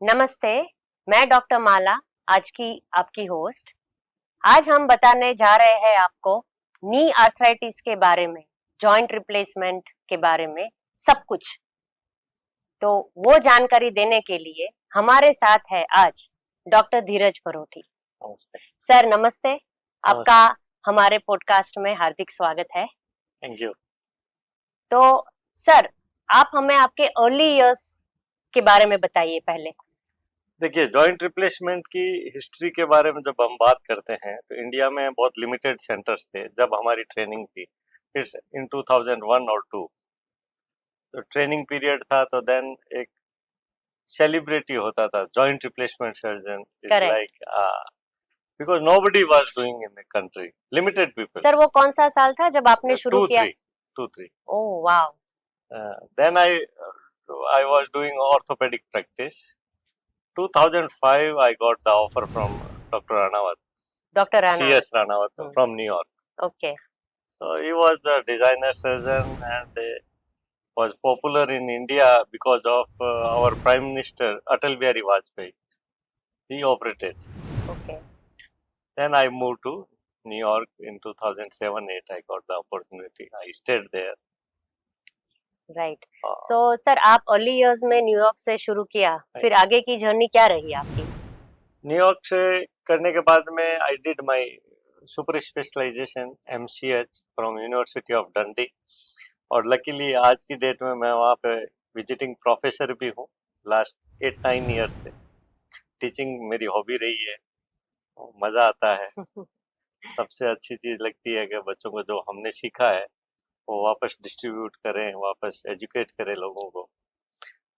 नमस्ते, मैं डॉक्टर माला, आज की आपकी होस्ट। आज हम बताने जा रहे हैं आपको नी आर्थराइटिस के बारे में, जॉइंट रिप्लेसमेंट के बारे में, सब कुछ। तो वो जानकारी देने के लिए हमारे साथ है आज डॉक्टर धीरज परोठी। नमस्ते। सर नमस्ते, आपका नमस्ते। हमारे पॉडकास्ट में हार्दिक स्वागत है। Thank you. तो सर, आप हमें आपके अर्ली इयर्स के बारे में बताइए पहले। देखिए, जॉइंट रिप्लेसमेंट की हिस्ट्री के बारे में जब हम बात करते हैं तो इंडिया में बहुत लिमिटेड सेंटर्स थे जब हमारी ट्रेनिंग थी। फिर इन 2001 और 2 तो ट्रेनिंग पीरियड था, तो देन एक सेलिब्रिटी होता था joint replacement surgeon is Correct. Like because nobody was doing in the country, limited people. Sir वो कौन सा साल था जब आपने शुरू किया? 2-3 oh wow. then I was doing orthopedic practice. 2005 I got the offer from Dr. Ranawat, doctor Rana. CS Ranawat from New York. Okay. So he was a designer surgeon and was popular in India because of our Prime Minister Atal Bihari Vajpayee. He operated. Okay. Then I moved to New York in 2007-8. I got the opportunity. I stayed there. Right. So sir, आप early years में New York से शुरू किया, फिर आगे की journey क्या रही आपकी? न्यूयॉर्क से करने के बाद में I did my super specialization MCH from university of Dundee, और लकीली आज की डेट में मैं वहाँ पे विजिटिंग प्रोफेसर भी हूँ। लास्ट 8-9 ईयर्स से टीचिंग मेरी हॉबी रही है, मज़ा आता है। सबसे अच्छी चीज़ लगती है कि बच्चों को जो हमने सीखा है वो वापस डिस्ट्रीब्यूट करें, वापस एजुकेट करें लोगों को।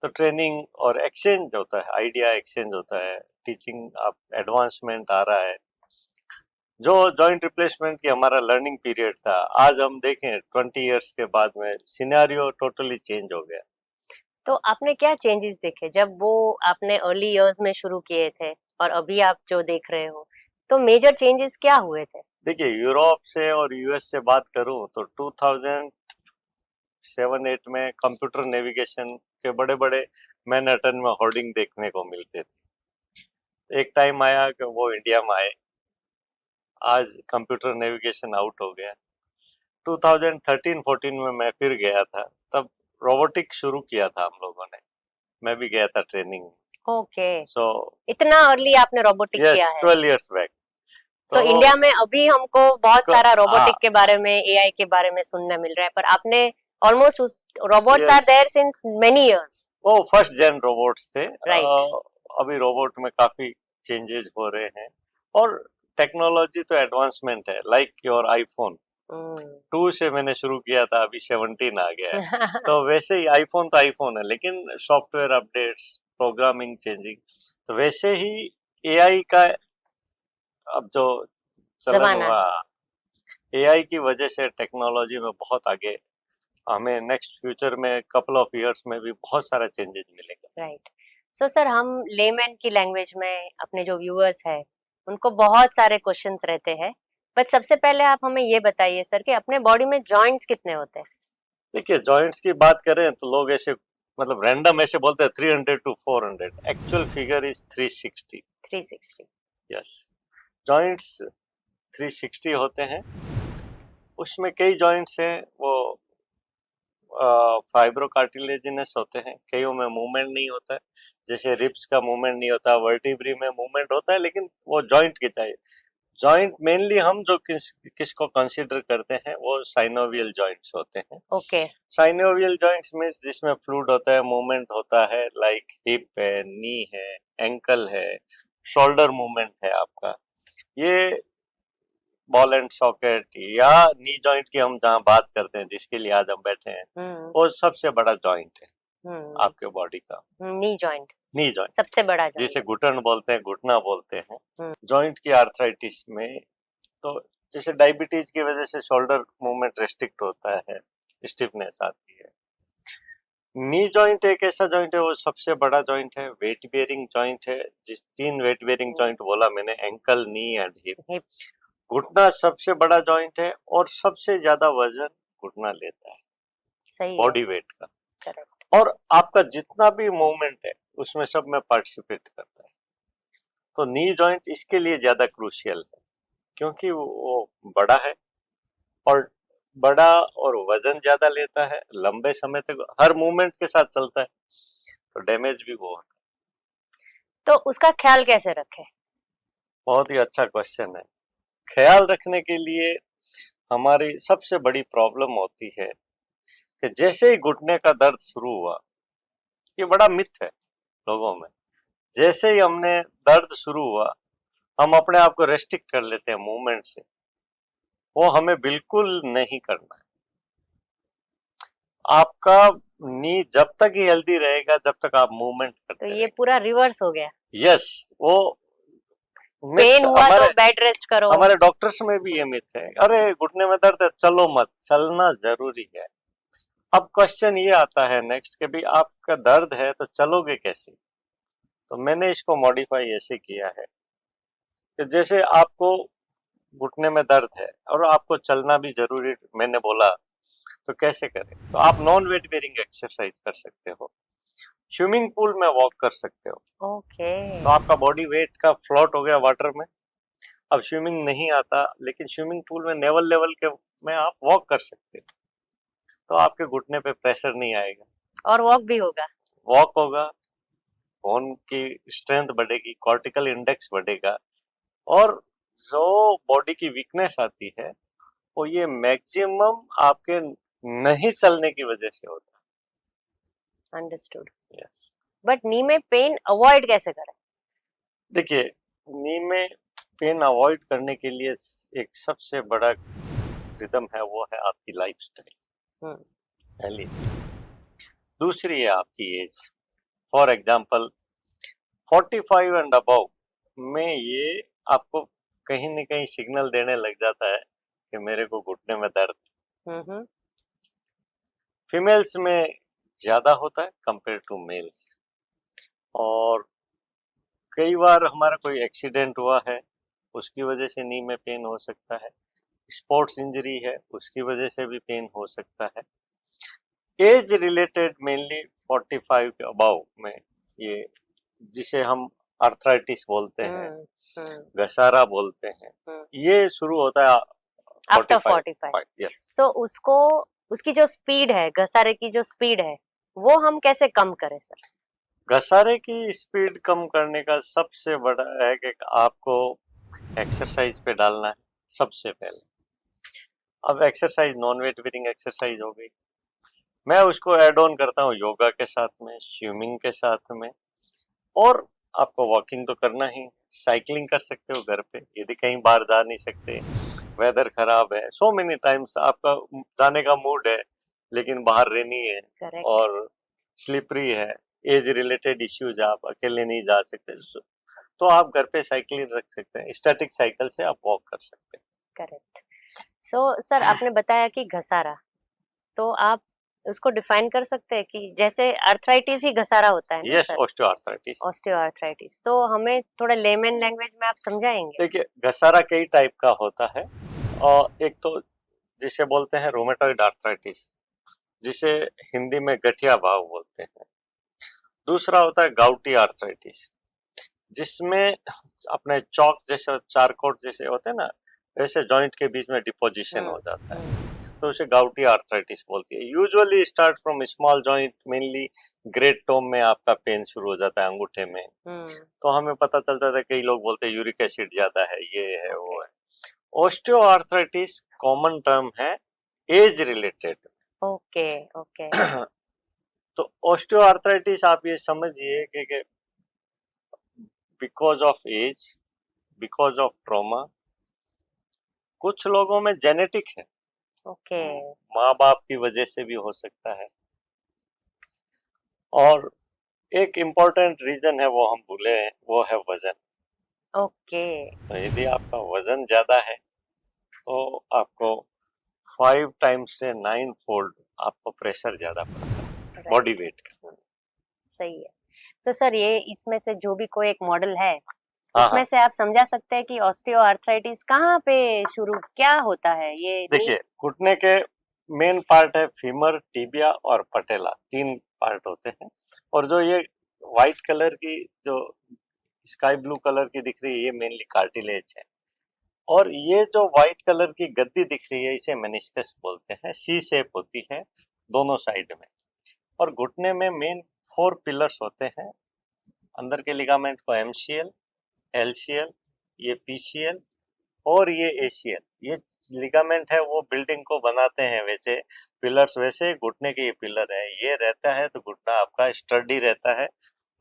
तो ट्रेनिंग और एक्सचेंज होता है, आइडिया एक्सचेंज होता है, टीचिंग अब एडवांसमेंट आ रहा है। जो जॉइंट रिप्लेसमेंट की हमारा लर्निंग पीरियड था, आज हम देखें 20 इयर्स के बाद में सिनेरियो टोटली चेंज हो गया। तो आपने क्या चेंजेस देखे जब वो आपने अर्ली इयर्स में शुरू किए थे और अभी आप जो देख रहे हो, तो मेजर चेंजेस क्या हुए थे? देखिए, यूरोप से और US से बात करूं तो 2007-8 में कंप्यूटर नेविगेशन के बड़े बड़े मैनहट्टन में होर्डिंग देखने को मिलते थे। एक टाइम आया कि वो इंडिया में आए, आज कंप्यूटर नेविगेशन आउट हो गया। 2013-14 में मैं फिर गया था, तब रोबोटिक शुरू किया था हम लोगों ने, मैं भी गया था ट्रेनिंग। ओके। सो इतना अर्ली आपने रोबोटिक किया है? 12 इयर्स बैक। सो इंडिया में अभी हमको बहुत सारा रोबोटिक हाँ, के बारे में, AI के बारे में सुनने मिल रहा है, पर आपने ऑलमोस्ट उस robots are Yes. There since many years. वो फर्स्ट जेन रोबोट्स थे। राइट। अभी रोबोट में काफी चेंजेस हो रहे हैं, और टेक्नोलॉजी तो एडवांसमेंट है, लाइक योर आईफोन 2 से मैंने शुरू किया था, अभी 17 आ गया है। तो वैसे ही आईफोन तो आईफोन है, लेकिन सॉफ्टवेयर अपडेट्स, प्रोग्रामिंग चेंजिंग, तो वैसे ही AI का अब जो चलन जमाना हुआ, है। AI की वजह से टेक्नोलॉजी में बहुत आगे, हमें नेक्स्ट फ्यूचर में कपल ऑफ इयर्स में भी बहुत सारा चेंजेस मिलेगा। राइट। सो सर, हम लेमैन की लैंग्वेज में अपने जो व्यूअर्स है उनको बहुत सारे क्वेश्चंस रहते हैं, बट सबसे पहले आप हमें ये बताइए सर कि अपने बॉडी में जॉइंट्स कितने होते हैं? देखिए, जॉइंट्स की बात करें तो लोग ऐसे मतलब रैंडम ऐसे बोलते हैं 300 to 400, actual figure is 360। 360। Yes, joints 360 होते हैं। उसमें कई जॉइंट्स हैं वो फाइब्रोकार्टिलेजिनस होते हैं, कईयों में मूवमेंट नहीं होता है, जैसे रिब्स का मूवमेंट नहीं होता, वर्टिब्री में मूवमेंट होता है, लेकिन वो जॉइंट के चाहिए। जॉइंट मेनली हम जो किसको कंसीडर करते हैं वो साइनोवियल जॉइंट्स होते हैं। ओके। साइनोवियल जॉइंट्स मींस जिसमें फ्लूइड होता है, मूवमेंट होता है, लाइक हिप है, नी है, एंकल है, शोल्डर मूवमेंट है आपका। ये बॉल एंड सॉकेट या नी जॉइंट की हम जहाँ बात करते हैं, जिसके लिए आज हम बैठे हैं, वो सबसे बड़ा जॉइंट है आपके बॉडी का। नी जॉइंट, नी जॉइंट सबसे बड़ा जॉइंट, जिसे घुटन बोलते हैं, घुटना बोलते हैं। जॉइंट की आर्थराइटिस में तो जैसे डायबिटीज की वजह से शोल्डर मूवमेंट रेस्ट्रिक्ट होता है, स्टिफनेस आती है। नी जॉइंट एक ऐसा जॉइंट है, वो सबसे बड़ा जॉइंट है, वेट बेयरिंग जॉइंट है। जिस 3 वेट बेयरिंग जॉइंट बोला मैंने, एंकल, नी एंड हिप। घुटना सबसे बड़ा जॉइंट है और सबसे ज्यादा वजन घुटना लेता है, सही बॉडी है। वेट का। करेक्ट। और आपका जितना भी मूवमेंट है उसमें सब में पार्टिसिपेट करता है। तो नी जॉइंट इसके लिए ज्यादा क्रूशियल है, क्योंकि वो बड़ा है और बड़ा और वजन ज्यादा लेता है, लंबे समय तक हर मूवमेंट के साथ चलता है, तो डैमेज भी वो होता है। तो उसका ख्याल कैसे रखें? बहुत ही अच्छा क्वेश्चन है। ख्याल रखने के लिए हमारी सबसे बड़ी प्रॉब्लम होती है कि जैसे ही घुटने का दर्द शुरू हुआ, ये बड़ा मिथ है लोगों में, जैसे ही हमने दर्द शुरू हुआ हम अपने आप को रेस्ट्रिक्ट कर लेते हैं मूवमेंट से। वो हमें बिल्कुल नहीं करना है। आपका नी जब तक ही हेल्दी रहेगा जब तक आप मूवमेंट तो करते ये रहेंगे। पूरा रिवर्स हो गया, यस, वो पेन मिथ हुआ तो हमारे बेड रेस्ट करो। हमारे डॉक्टर्स में भी ये मिथ है, अरे घुटने में दर्द है चलो मत, चलना जरूरी है। अब क्वेश्चन ये आता है नेक्स्ट कि भाई आपका दर्द है तो चलोगे कैसे? तो मैंने इसको मॉडिफाई ऐसे किया है कि जैसे आपको घुटने में दर्द है और आपको चलना भी जरूरी, मैंने बोला, तो कैसे करें? तो आप नॉन वेट बेरिंग एक्सरसाइज कर सकते हो, स्विमिंग पूल में वॉक कर सकते हो। ओके, तो आपका बॉडी वेट का फ्लोट हो गया वाटर में। अब स्विमिंग नहीं आता लेकिन स्विमिंग पूल में नेवल लेवल के में आप वॉक कर सकते हो, तो आपके घुटने पे प्रेशर नहीं आएगा, और वॉक भी होगा। वॉक होगा, बोन की स्ट्रेंथ बढ़ेगी, कॉर्टिकल इंडेक्स बढ़ेगा, और जो बॉडी की वीकनेस आती है वो ये मैक्सिमम आपके नहीं चलने की वजह से होता अंडरस्टूड। है। यस, बट नी में पेन अवॉइड कैसे करें? देखिए, नी में पेन अवॉइड करने के लिए एक सबसे बड़ा रिदम है, वो है आपकी लाइफस्टाइल, हम्म, पहली चीज। दूसरी है आपकी age. For example 45 and above में ये आपको कहीं न कहीं सिग्नल देने लग जाता है कि मेरे को घुटने में दर्द। हम्म, फीमेल्स में ज्यादा होता है कंपेयर टू मेल्स, और कई बार हमारा कोई एक्सीडेंट हुआ है उसकी वजह से नी में पेन हो सकता है, स्पोर्ट्स इंजरी है उसकी वजह से भी पेन हो सकता है। एज रिलेटेड मेनली 45 के अबव में, ये जिसे हम आर्थराइटिस बोलते हैं, घसारा बोलते हैं, ये शुरू होता है आफ्टर 45। 45। यस, सो उसको, उसकी जो स्पीड है, घसारे की जो स्पीड है, वो हम कैसे कम करें सर? घसारे की स्पीड कम करने का सबसे बड़ा है कि आपको एक्सरसाइज पे डालना है सबसे पहले। अब exercise non weight bearing exercise हो गई, मैं उसको ऐड ऑन करता हूँ योगा के साथ में, स्विमिंग के साथ में, और आपको वॉकिंग तो करना ही, साइकिलिंग कर सकते हो घर पे यदि कहीं बाहर जा नहीं सकते, वेदर खराब है, सो मेनी टाइम्स आपका जाने का मूड है लेकिन बाहर रेनी है करेक्ट। और स्लिपरी है, एज रिलेटेड इश्यूज, आप अकेले नहीं जा सकते, तो आप घर पे साइकिलिंग रख सकते हैं, स्टैटिक साइकिल से आप वॉक कर सकते हैं। करेक्ट। सो सर आपने बताया कि घसारा, तो आप उसको डिफाइन कर सकते हैं कि जैसे अर्थराइटिस ही घसारा होता है ना यस, सर? ऑस्टियोआर्थराइटिस। ऑस्टियोआर्थराइटिस, तो हमें थोड़ा लेमन लैंग्वेज में आप समझाएंगे? देखिए, घसारा कई टाइप का होता है, और एक तो जिसे बोलते हैं रोमेटॉइड आर्थराइटिस, जिसे हिंदी में गठिया भाव बोलते हैं। दूसरा होता है गाउटी आर्थराइटिस, जिसमें अपने चौक जैसे, चारकोट जैसे होते हैं ना, वैसे जॉइंट के बीच में डिपोजिशन हो जाता है, तो उसे गाउटी आर्थराइटिस बोलती है। Usually start from small joint, mainly great toe में आपका पेन शुरू हो जाता है, अंगूठे में, तो हमें पता चलता था, कई लोग बोलते हैं यूरिक एसिड ज्यादा है, ये है वो है। ऑस्टियोआर्थराइटिस कॉमन टर्म है एज रिलेटेड। Okay okay. तो ऑस्टियोआर्थराइटिस आप ये समझिए कि because of age, because of trauma, कुछ लोगों में जेनेटिक है, ओके। माँ बाप की वजह से भी हो सकता है, और एक इम्पोर्टेंट रीजन है वो हम भूले हैं, वो है वजन। ओके। तो यदि आपका वजन ज्यादा है तो आपको 5 टाइम्स से 9 फोल्ड आपको प्रेशर ज्यादा पड़ता है बॉडी वेट का। सही है। तो सर ये इसमें से जो भी कोई एक मॉडल है, हाँ इसमें हाँ, से आप समझा सकते हैं कि ऑस्टियोआर्थराइटिस कहाँ पे शुरू क्या होता है? ये देखिए, घुटने के मेन पार्ट है फीमर, टिबिया और पटेला, 3 पार्ट होते हैं, और जो ये व्हाइट कलर की जो स्काई ब्लू कलर की दिख रही है ये मेनली कार्टिलेज है, और ये जो व्हाइट कलर की गद्दी दिख रही है इसे मेनिस्कस बोलते हैं। सी शेप होती है दोनों साइड में, और घुटने में मेन 4 पिलर्स होते हैं। अंदर के लिगामेंट को एमसीएल, एलसीएल, ये पीसीएल और ये एसीएल, ये लिगामेंट है वो बिल्डिंग को बनाते हैं। वैसे पिलर्स वैसे घुटने के ये पिलर है, ये रहता है तो घुटना आपका स्टडी रहता है,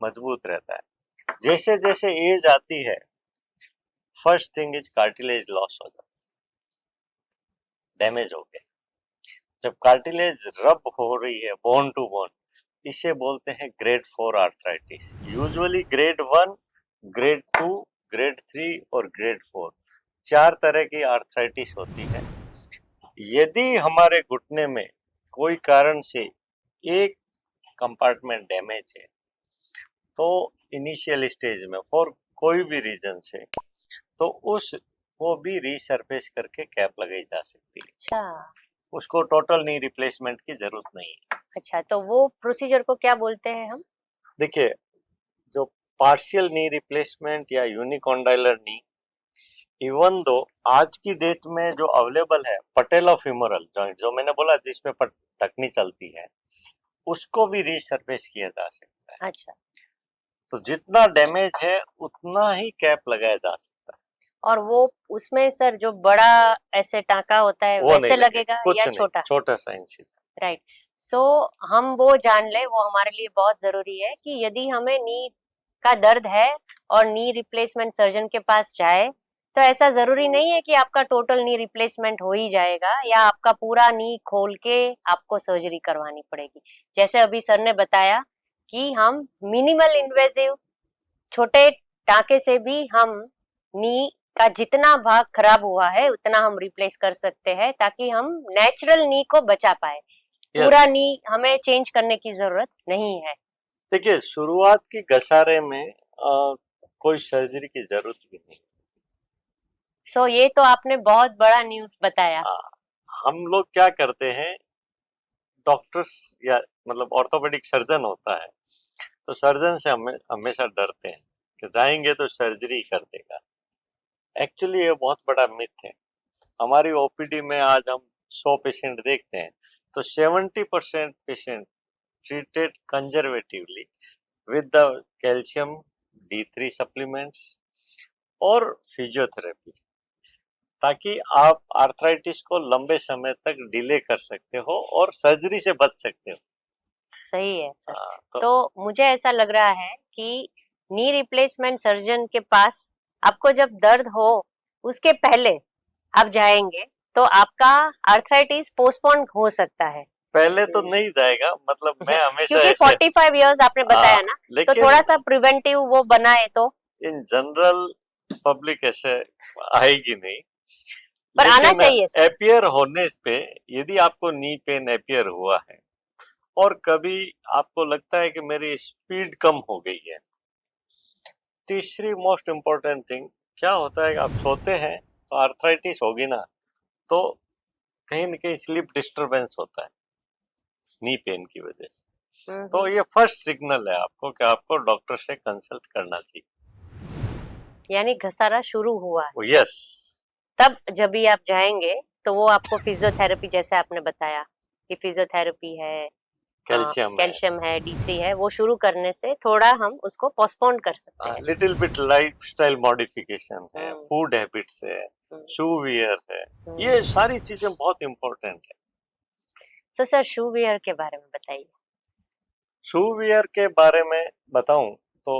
मजबूत रहता है। जैसे जैसे एज आती है, first thing is cartilage loss हो जाता है, डैमेज हो गया। जब कार्टिलेज रब हो रही है बोन टू बोन, इसे बोलते हैं grade 4 arthritis. Usually grade 1, grade 2, grade 3 और ग्रेड 4 4 तरह की आर्थराइटिस होती है। यदि हमारे घुटने में कोई कारण से एक कंपार्टमेंट डैमेज है तो इनिशियल स्टेज में फॉर कोई भी रीजन से, तो उस वो भी रीसर्फेस करके कैप लगाई जा सकती है। अच्छा उसको टोटल नी रिप्लेसमेंट की जरूरत नहीं है। अच्छा, तो वो प्रोसीजर को क्या बोलते हैं हम? देखिए, जो पार्शियल नी रिप्लेसमेंट या यूनिकॉन्डाइलर नी, इवन दो आज की डेट में जो अवेलेबल है पटेलोफिमोरल जॉइंट, जो मैंने बोला जिसमें टखनी चलती है, उसको भी रीसर्फेस किया जा सकता है। अच्छा, तो जितना डैमेज है उतना ही कैप लगाया जा सकता है। और वो उसमें सर जो बड़ा ऐसे टाँका होता है वो नहीं वैसे लगेगा कुछ या नहीं, छोटा? छोटा सा इंसिजन। राइट। सो हम वो जान ले, वो हमारे लिए बहुत जरूरी है कि यदि हमें नी का दर्द है और नी रिप्लेसमेंट सर्जन के पास जाए, तो ऐसा जरूरी नहीं है कि आपका टोटल नी रिप्लेसमेंट हो ही जाएगा या आपका पूरा नी खोल के आपको सर्जरी करवानी पड़ेगी। जैसे अभी सर ने बताया कि हम मिनिमल इन्वेजिव छोटे टाँके से भी हम नी का जितना भाग खराब हुआ है उतना हम रिप्लेस कर सकते हैं, ताकि हम नेचुरल नी को बचा पाए। पूरा नी हमें चेंज करने की जरूरत नहीं है। देखिए, शुरुआत की घसारे में कोई सर्जरी की जरूरत भी नहीं। सो ये तो आपने बहुत बड़ा न्यूज़ बताया। हम लोग क्या करते हैं, डॉक्टर्स या मतलब ऑर्थोपेडिक सर्जन होता है, तो सर्जन से हमें हमेशा डरते हैं कि जाएंगे तो सर्जरी कर देगा। एक्चुअली ये बहुत बड़ा मिथ है। हमारी ओपीडी में आज हम 100 पेशेंट देखते हैं तो 70% patient treated conservatively with the calcium D3 supplements और फिजियोथेरेपी, ताकि आप आर्थराइटिस को लंबे समय तक डिले कर सकते हो और सर्जरी से बच सकते हो। सही है सर। तो तो मुझे ऐसा लग रहा है कि नी रिप्लेसमेंट सर्जन के पास आपको जब दर्द हो उसके पहले आप जाएंगे तो आपका आर्थराइटिस पोस्टपोन हो सकता है। पहले तो नहीं जाएगा, मतलब मैं हमेशा क्योंकि ऐसे 45 इयर्स आपने बताया ना, तो लेकिन थोड़ा सा प्रिवेंटिव वो बनाए तो। इन जनरल पब्लिक ऐसे आएगी नहीं, पर आना चाहिए सर। एपियर होने पे यदि आपको नी पेन एपियर हुआ है और कभी आपको लगता है कि मेरी स्पीड कम हो गई है, तीसरी मोस्ट इम्पोर्टेंट थिंग क्या होता है, आप सोते हैं तो आर्थराइटिस होगी ना, तो कहीं न कहीं स्लीप डिस्टरबेंस होता है नी पेन की वजह से। तो ये फर्स्ट सिग्नल है आपको कि आपको डॉक्टर से कंसल्ट करना चाहिए। यानी घसारा शुरू हुआ है, यस। तब जब भी आप जाएंगे तो वो आपको फिजियोथेरेपी, जैसे आपने बताया कि फिजियोथेरेपी है, कैल्शियम है, D3 है, वो शुरू करने से थोड़ा हम उसको पोस्टपोन कर सकते हैं। लिटिल बिट लाइफस्टाइल मॉडिफिकेशन है, फूड हैबिट्स है, शू वियर है, ये सारी चीजें बहुत इंपॉर्टेंट है। सो सर शू वियर के बारे में बताइए। शू वियर के बारे में बताऊं तो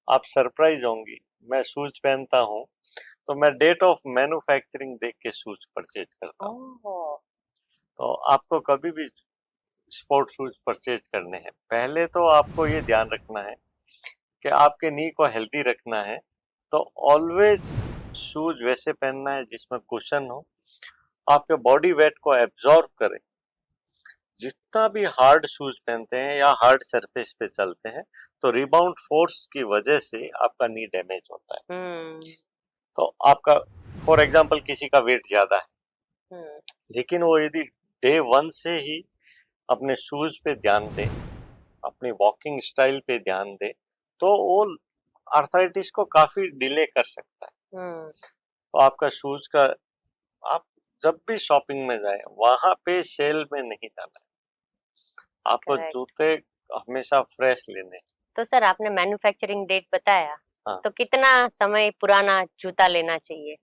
आप सरप्राइज होंगी। मैं शूज पहनता हूं तो मैं डेट ऑफ मैन्युफैक्चरिंग देख के शूज परचेज करता हूं। तो आपको कभी भी स्पोर्ट शूज परचेज करने हैं, पहले तो आपको ये ध्यान रखना है कि आपके नी को हेल्दी रखना है, तो ऑलवेज शूज वैसे पहनना है जिसमें कुशन हो, आपके बॉडी वेट को एब्जॉर्ब करे। जितना भी हार्ड शूज पहनते हैं या हार्ड सरफेस पे चलते हैं तो रिबाउंड फोर्स की वजह से आपका नी डैमेज होता है। तो आपका फॉर एग्जांपल किसी का वेट ज्यादा है, लेकिन वो यदि डे 1 से ही अपने शूज पे ध्यान दे, अपनी वॉकिंग स्टाइल पे ध्यान दे, तो वो आर्थराइटिस को काफी डिले कर सकता है। तो आपका शूज का, आप जब भी शॉपिंग में जाए वहां पे सेल में नहीं जाना है, आपको Correct. जूते हमेशा फ्रेश लेने हैं। तो सर आपने मैन्युफैक्चरिंग डेट बताया, हाँ। तो कितना समय पुराना जूता लेना चाहिए?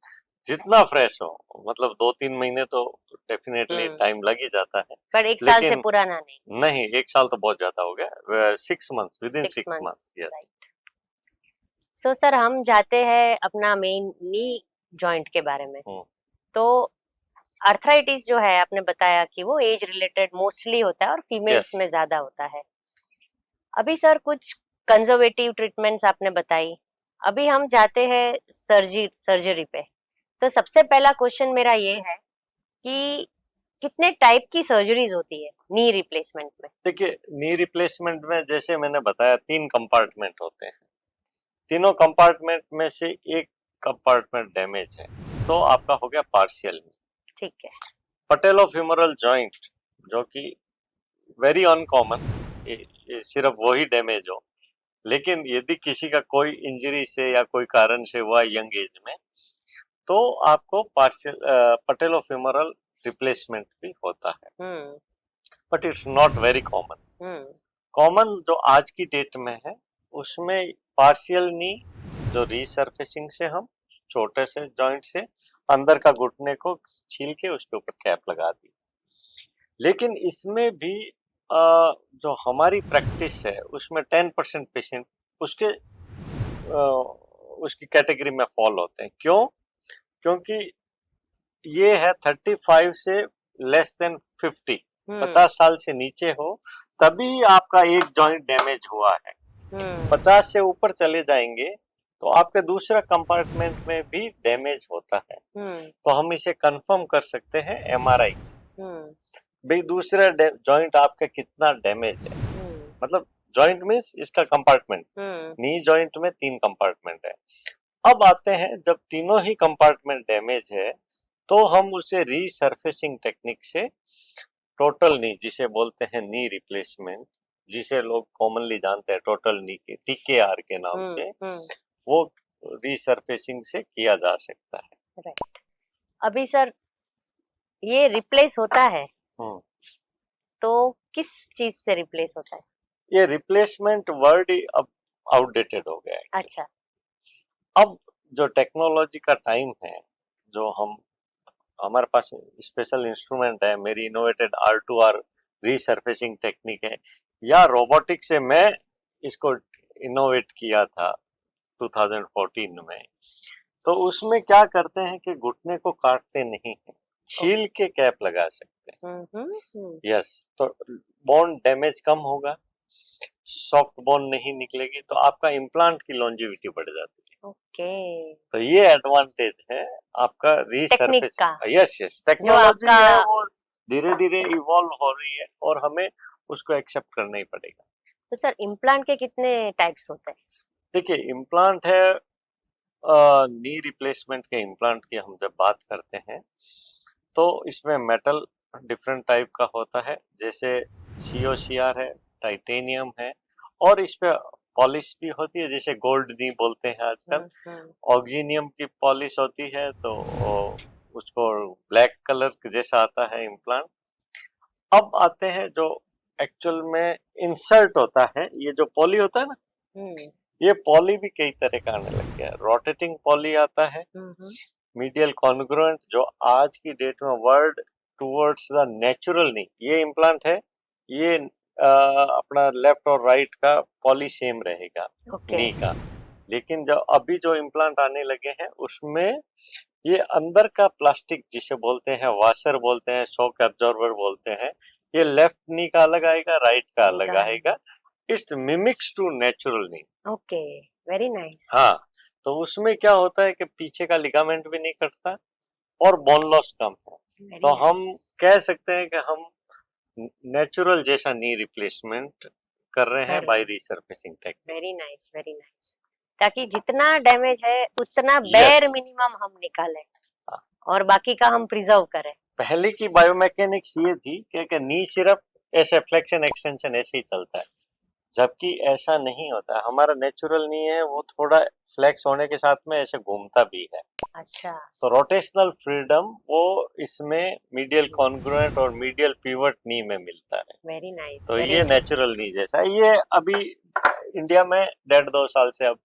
जितना फ्रेश हो, मतलब 2-3 महीने तो डेफिनेटली टाइम लग ही जाता है, पर 1 साल से लेकिन पुराना नहीं। नहीं, 1 साल तो बहुत ज्यादा हो गया। 6 months, with in 6 6 months, months, yes. Right. So sir हम जाते हैं अपना मेन नी जॉइंट के बारे में। तो आर्थराइटिस जो है आपने बताया कि वो एज रिलेटेड मोस्टली होता है और फीमेल्स Yes. में ज्यादा होता है। अभी सर कुछ कंजर्वेटिव ट्रीटमेंट्स आपने बताई, अभी हम जाते हैं सर्जरी पे। तो सबसे पहला क्वेश्चन मेरा ये है कि कितने टाइप की सर्जरीज होती है नी रिप्लेसमेंट में? देखिए, नी रिप्लेसमेंट में जैसे मैंने बताया 3 कंपार्टमेंट होते हैं। तीनों कंपार्टमेंट में से एक कंपार्टमेंट डैमेज है तो आपका हो गया पार्शियल नी। ठीक है। पटेलोफिमोरल जॉइंट, जो कि वेरी अनकॉमन, ये सिर्फ वही डैमेज हो, लेकिन यदि किसी का कोई इंजरी से या कोई कारण से हुआ यंग एज में, तो आपको पार्शियल पटेलोफिमोरल रिप्लेसमेंट भी होता है, but it's not very common. Common जो आज की डेट में है उसमें पार्शियल नी, जो रीसर्फेसिंग से हम छोटे से जॉइंट से अंदर का घुटने को छील के उसके ऊपर कैप लगा दी। लेकिन इसमें भी जो हमारी प्रैक्टिस है उसमें 10% पेशेंट उसके उसकी कैटेगरी में फॉल होते हैं। क्यों? क्योंकि ये है 35 से लेस देन 50, 50 साल से नीचे हो तभी आपका एक जॉइंट डैमेज हुआ है। 50 से ऊपर चले जाएंगे तो आपके दूसरा कंपार्टमेंट में भी डैमेज होता है, तो हम इसे कंफर्म कर सकते हैं एमआरआई से, भाई दूसरा जॉइंट आपका कितना डैमेज है। मतलब जॉइंट मींस इसका कंपार्टमेंट, नी जॉइंट में 3 कंपार्टमेंट है। अब आते हैं, जब तीनों ही कंपार्टमेंट डैमेज है तो हम उसे रीसर्फेसिंग टेक्निक से टोटल नी, जिसे बोलते हैं नी रिप्लेसमेंट, जिसे लोग कॉमनली जानते हैं टोटल नी के TKR के नाम से, वो रीसर्फेसिंग से किया जा सकता है। राइट। अभी सर ये रिप्लेस होता है तो किस चीज से रिप्लेस होता है? ये रिप्लेसमेंट वर्ड ही अब आउटडेटेड हो गया है। अच्छा। अब जो टेक्नोलॉजी का टाइम है, जो हमारे पास स्पेशल इंस्ट्रूमेंट है, मेरी इनोवेटेड R2R रीसर्फेसिंग टेक्निक है, या रोबोटिक से मैं इसको इनोवेट किया था 2014 में। तो उसमें क्या करते हैं कि घुटने को काटते नहीं है, छील के कैप लगा सकते हैं। यस, तो बोन डैमेज कम होगा, सॉफ्ट बोन नहीं निकलेगी, तो आपका इम्प्लांट की लॉन्जिविटी बढ़ जाती है। ओके। तो ये एडवांटेज है आपका टेक्निक रीसर्फेस का, यस यस, जो टेक्नोलॉजी आपका है वो धीरे धीरे इवॉल्व हो रही है और हमें उसको एक्सेप्ट करना ही पड़ेगा। तो सर इम्प्लांट के कितने टाइप्स होते हैं? देखिए, इम्प्लांट है, नी रिप्लेसमेंट के इम्प्लांट की हम जब बात करते हैं तो इसमें मेटल डिफरेंट टाइप का होता है, जैसे COCR है, टाइटेनियम है, और इस पे पॉलिश भी होती है, जैसे गोल्ड नी बोलते हैं आजकल। ऑक्सीनियम की पॉलिश होती है तो उसको ब्लैक कलर जैसा आता है इम्प्लांट। अब आते हैं जो एक्चुअल में इंसर्ट होता है, ये जो पॉली होता है ना, ये पॉली भी कई तरह का आने लग गया है। रोटेटिंग पॉली आता है, मीडियल कॉन्ग्रुएंट, जो आज की डेट में वर्ड टुवर्ड्स द नेचुरल नी, ये इम्प्लांट है, ये अपना लेफ्ट और राइट का पॉली सेम रहेगा नी का। लेकिन जो अभी जो इम्प्लांट आने लगे हैं उसमें ये अंदर का प्लास्टिक, जिसे बोलते हैं वाशर बोलते हैं, शॉक एब्जॉर्बर बोलते हैं, ये लेफ्ट नी का अलग आएगा, राइट का अलग आएगा। It's mimics to natural knee. Okay, very nice. हाँ, तो उसमें क्या होता है कि पीछे का लिगामेंट भी नहीं कटता और बोन लॉस कम है। तो हम कह सकते हैं कि हम नेचुरल जैसा नी रिप्लेसमेंट कर रहे हैं by resurfacing technique. Very nice, very nice. ताकि जितना डैमेज है उतना बेयर मिनिमम हम निकालें और बाकी का हम प्रिजर्व करें। पहले की बायोमैकेनिक्स ये थी कि नी सिर्फ ऐसे फ्लेक्शन एक्सटेंशन ऐसे ही चलता है, जबकि ऐसा नहीं होता है, हमारा नेचुरल नी है वो थोड़ा फ्लेक्स होने के साथ में ऐसे घूमता भी है। अच्छा। तो रोटेशनल फ्रीडम वो इसमें मीडियल कॉन्ग्रुएंट और मीडियल पिवट नी में मिलता है। वेरी नाइस, तो वेरी ये नाइस। नेचुरल नी जैसा है। ये अभी इंडिया में 1.5-2 साल से अब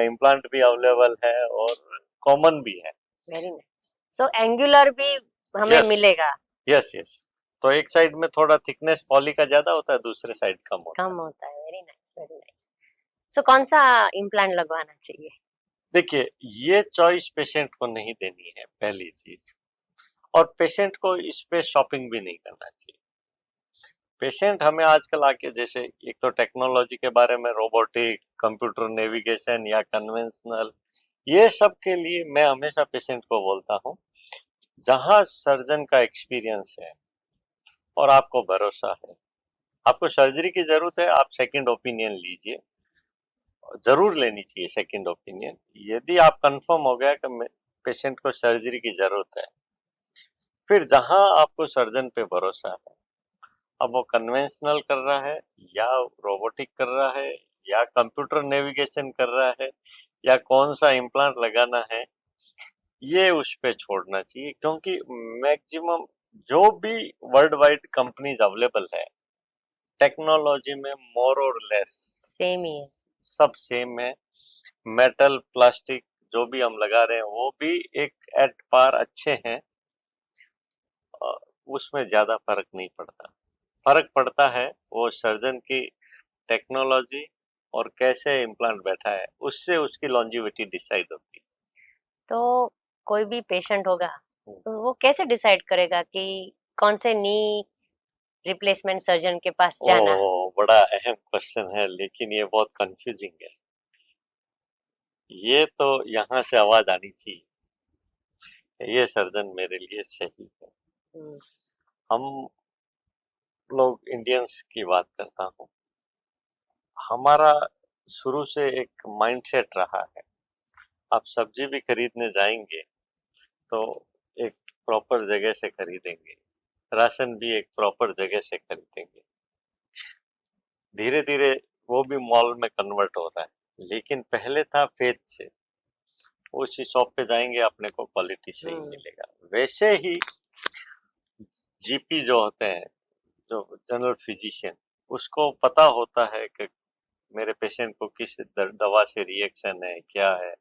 इम्प्लांट भी अवेलेबल है और कॉमन भी है। Very nice. सो एंगुलर भी हमें यस मिलेगा? Yes yes. तो एक साइड में थोड़ा थिकनेस पॉली का ज्यादा होता है, दूसरे साइड कम होता है। कम होता है। Very nice, very nice. So कौन सा इम्प्लांट लगवाना चाहिए? देखिए, ये चॉइस पेशेंट को नहीं देनी है पहली चीज, और पेशेंट को इस पे शॉपिंग भी नहीं करना चाहिए। पेशेंट हमें आजकल आके जैसे एक तो टेक्नोलॉजी के बारे में, रोबोटिक, कंप्यूटर नेविगेशन या कन्वेंशनल, ये सब के लिए मैं हमेशा पेशेंट को बोलता हूँ, जहां सर्जन का एक्सपीरियंस है और आपको भरोसा है, आपको सर्जरी की जरूरत है, आप सेकंड ओपिनियन लीजिए, जरूर लेनी चाहिए सेकंड ओपिनियन। यदि आप कंफर्म हो गया कि पेशेंट को सर्जरी की जरूरत है, फिर जहां आपको सर्जन पे भरोसा है, अब वो कन्वेंशनल कर रहा है या रोबोटिक कर रहा है या कंप्यूटर नेविगेशन कर रहा है या कौन सा इम्प्लांट लगाना है, ये उस पे छोड़ना चाहिए। क्योंकि मैक्सिमम जो भी वर्ल्ड वाइड कंपनीज अवेलेबल है, टेक्नोलॉजी में मोर और लेस सेम ही है। सब सेम है। मेटल, प्लास्टिक जो भी हम लगा रहे हैं वो भी एक एट पार अच्छे हैं, उसमें ज्यादा फर्क नहीं पड़ता। फर्क पड़ता है वो सर्जन की टेक्नोलॉजी और कैसे इम्प्लांट बैठा है, उससे उसकी लॉन्जिविटी डिसाइड होती तो कोई भी पेशेंट होगा है। तो वो कैसे डिसाइड करेगा कि कौन से नी रिप्लेसमेंट सर्जन के पास जाना है? ओ, बड़ा अहम क्वेश्चन है, लेकिन ये बहुत कंफ्यूजिंग है। ये तो यहाँ से आवाज आनी चाहिए, ये सर्जन मेरे लिए सही है। हम्म। हम लोग इंडियंस की बात करता हूँ, हमारा शुरू से एक माइंडसेट रहा है, आप सब्जी भी खरीदने जाएंगे तो एक प्रॉपर जगह से खरीदेंगे, राशन भी एक प्रॉपर जगह से खरीदेंगे। धीरे धीरे वो भी मॉल में कन्वर्ट हो रहा है, लेकिन पहले था फेथ से, उसी शॉप पे जाएंगे अपने को क्वालिटी से ही मिलेगा। वैसे ही जीपी जो होते हैं, जो जनरल फिजिशियन, उसको पता होता है कि मेरे पेशेंट को किस दवा से रिएक्शन है, क्या है।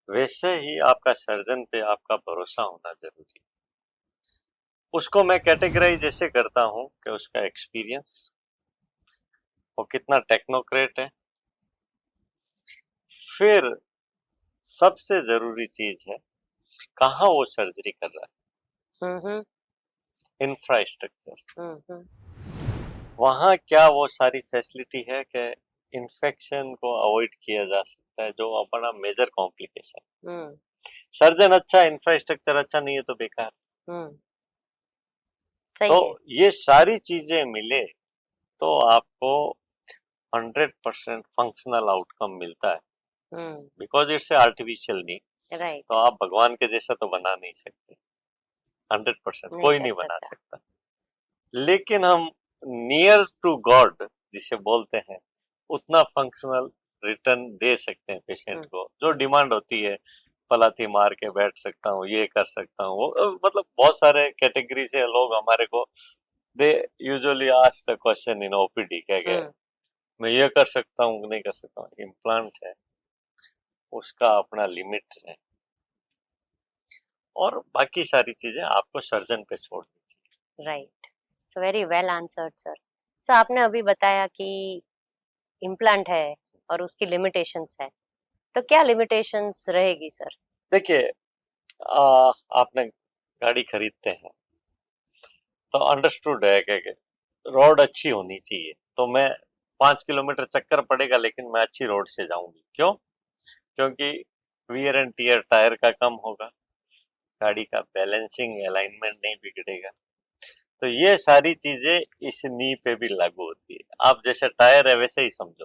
वैसे ही आपका सर्जन पे आपका भरोसा होना जरूरी है। उसको मैं कैटेगराइज ऐसे करता हूँ कि उसका एक्सपीरियंस, वो कितना टेक्नोक्रेट है, फिर सबसे जरूरी चीज है कहाँ वो सर्जरी कर रहा हम्म। है, इंफ्रास्ट्रक्चर, हम्म। वहाँ क्या वो सारी फैसिलिटी है कि इन्फेक्शन को अवॉइड किया जा सकता है, जो अपना मेजर कॉम्प्लिकेशन। हम्म। सर्जन अच्छा, इंफ्रास्ट्रक्चर अच्छा नहीं है तो बेकार। हम्म। तो सही है। ये सारी चीजें मिले तो आपको 100% फंक्शनल आउटकम मिलता है, हम्म। बिकॉज इट्स आर्टिफिशियल नहीं। राइट। तो आप भगवान के जैसा तो बना नहीं सकते, 100% नहीं कोई कर नहीं बना सकता। सकता, लेकिन हम नियर टू गॉड जिसे बोलते हैं, उतना फंक्शनल रिटर्न दे सकते हैं पेशेंट को। जो डिमांड होती है, पलाथी मार के बैठ सकता हूँ, ये कर सकता हूँ, वो मतलब बहुत सारे कैटेगरी से लोग हमारे को, they usually ask the question in OPD, कह गए हम्म। मैं ये कर सकता हूँ नहीं कर सकता हूँ। इम्प्लांट है, उसका अपना लिमिट है, और बाकी सारी चीजें आपको सर्जन पे छोड़ दीजिए। Right. So very well answered sir. Sir आपने अभी बताया कि इम्प्लांट है और उसकी लिमिटेशंस है, तो क्या लिमिटेशंस रहेगी सर? देखिए, आपने गाड़ी खरीदते हैं तो अंडरस्टूड है कि रोड अच्छी होनी चाहिए, तो मैं 5 किलोमीटर चक्कर पड़ेगा लेकिन मैं अच्छी रोड से जाऊंगी। क्यों? क्योंकि वियर एंड टीयर टायर का कम होगा, गाड़ी का बैलेंसिंग अलाइनमेंट नहीं बिगड़ेगा। तो ये सारी चीजें इस नी पे भी लागू होती है। आप जैसे टायर है वैसे ही समझो,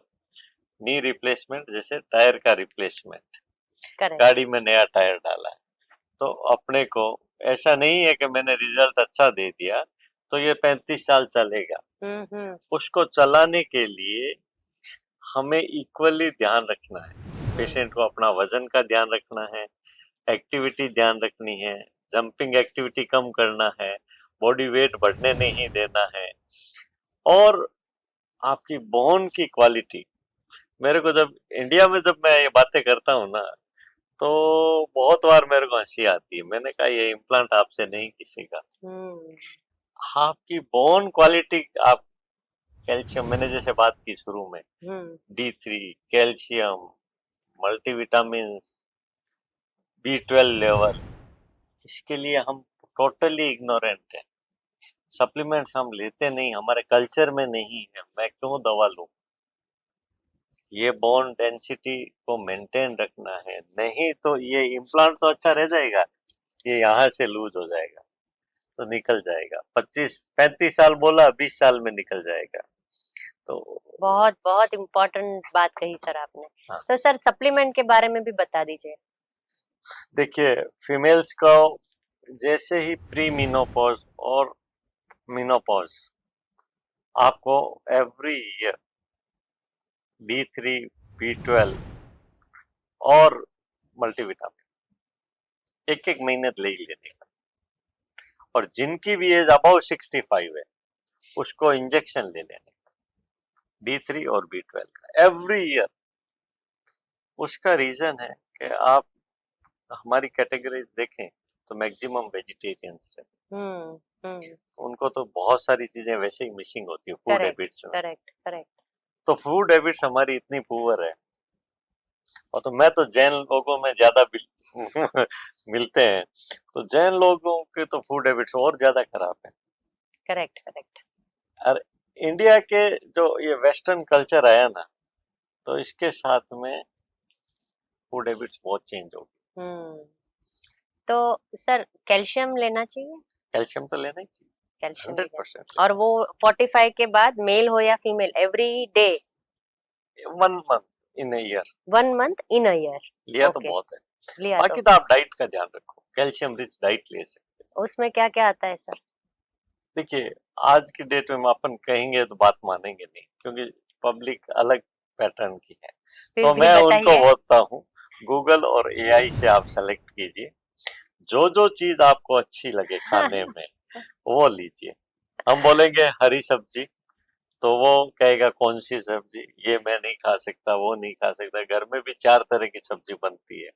नी रिप्लेसमेंट जैसे टायर का रिप्लेसमेंट। करेक्ट। गाड़ी में नया टायर डाला है तो अपने को ऐसा नहीं है कि मैंने रिजल्ट अच्छा दे दिया, तो ये 35 साल चलेगा। हम्म। उसको चलाने के लिए हमें इक्वली ध्यान रखना है। पेशेंट को अपना वजन का ध्यान रखना है, एक्टिविटी ध्यान रखनी है, जंपिंग एक्टिविटी कम करना है, बॉडी वेट बढ़ने नहीं देना है, और आपकी बोन की क्वालिटी। मेरे को जब इंडिया में जब मैं ये बातें करता हूँ ना, तो बहुत बार मेरे को हंसी आती है। मैंने कहा ये इम्प्लांट आपसे नहीं किसीगा। हम्म। आपकी बोन क्वालिटी, आप कैल्शियम, मैंने जैसे बात की शुरू में, हम्म। D3, calcium, multivitamin, B12 level, इसके लिए हम टोटली इग्नोरेंट है। सप्लीमेंट्स हम लेते नहीं, हमारे कल्चर में नहीं है। मैं क्यों दवा लूं? ये बोन डेंसिटी को मेंटेन रखना है, नहीं तो ये इम्प्लांट तो अच्छा रह जाएगा, ये यहाँ से लूज हो जाएगा तो निकल जाएगा। 25-35 साल बोला, 20 साल में निकल जाएगा। तो बहुत बहुत इम्पोर्टेंट बात कही सर आपने। हाँ, तो सर सप्लीमेंट के बारे में भी बता दीजिए। देखिए, फीमेल्स को जैसे ही प्री मीनोपॉज और मीनोपॉज, आपको एवरी ईयर D3, B12 और मल्टीविटामिन एक एक महीने ले ही लेने का। और जिनकी भी एज अबाउ 65 है, उसको इंजेक्शन ले लेने का, D3 और B12 का एवरी ईयर। उसका रीजन है कि आप हमारी कैटेगरी देखें तो मैक्सिमम वेजिटेरियंस रहते हम्म। हैं, उनको तो बहुत सारी चीजें वैसे ही मिसिंग होती है फूड करेक्ट हैबिट्स में। Correct correct. तो फूड हैबिट्स हमारी इतनी पुअर है, और तो मैं तो जैन लोगों में ज्यादा मिलते हैं, तो जैन लोगों के तो फूड हैबिट्स और ज्यादा खराब है। Correct correct. और इंडिया के जो ये वेस्टर्न कल्चर आया ना, तो इसके साथ में फूड हैबिट्स बहुत चेंज हो गई। तो सर कैल्शियम लेना चाहिए? कैल्शियम तो लेना ही चाहिए, कैल्शियम भी 100%। और वो 45 के बाद मेल हो या female every day? 1 month in a year 1 month in a year? लिया तो ओके, बहुत है। लिया तो। बाकी तो आप डाइट का ध्यान रखो, कैल्शियम रिच डाइट ले सकते हैं। उसमें क्या क्या आता है सर? देखिए, आज की डेट में अपन कहेंगे तो बात मानेंगे नहीं, क्योंकि पब्लिक अलग पैटर्न की है। फिर तो भी मैं उनको बताइए। बोलता हूँ, गूगल और एआई से आप सेलेक्ट कीजिए, जो जो चीज आपको अच्छी लगे खाने में वो लीजिए। हम बोलेंगे हरी सब्जी, तो वो कहेगा कौन सी सब्जी, ये मैं नहीं खा सकता, वो नहीं खा सकता। घर में भी 4 तरह की सब्जी बनती है।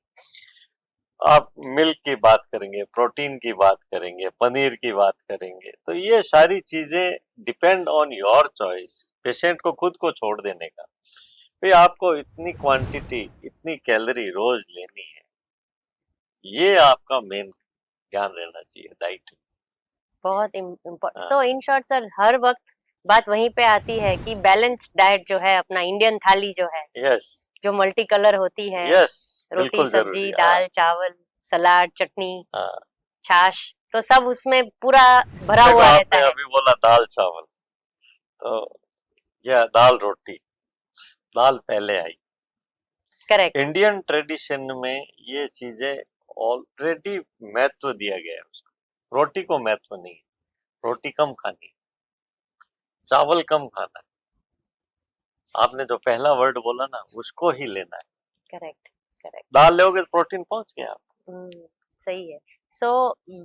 आप मिल्क की बात करेंगे, प्रोटीन की बात करेंगे, पनीर की बात करेंगे, तो ये सारी चीजें depend on your choice. Patient को खुद को छोड़ देने का, भाई आपको इतनी क्वांटिटी, इतनी कैलोरी रोज लेनी है, ये आपका मेन ध्यान रहना चाहिए डाइट। बहुत इम्पोर्टेंट। हाँ, सो इन शॉर्ट सर हर वक्त बात वहीं पे आती है कि बैलेंस्ड डाइट जो है, अपना इंडियन थाली जो है, यस जो मल्टी कलर होती है, यस, रोटी बिल्कुल सब्जी जरूरी। हाँ दाल चावल सलाद चटनी हाँ, छाछ, तो सब उसमें पूरा भरा देखो हुआ रहता आपने है। अभी बोला दाल चावल, तो या दाल रोटी, दाल पहले आई। करेक्ट। इंडियन ट्रेडिशन में ये चीजें ऑलरेडी महत्व दिया गया है उसको। रोटी को महत्व नहीं है, रोटी कम खानी, चावल कम खाना है। आपने जो पहला वर्ड बोला ना, उसको ही लेना है। Correct correct. दाल लोगे तो प्रोटीन पहुंच गया आप। सही है। सो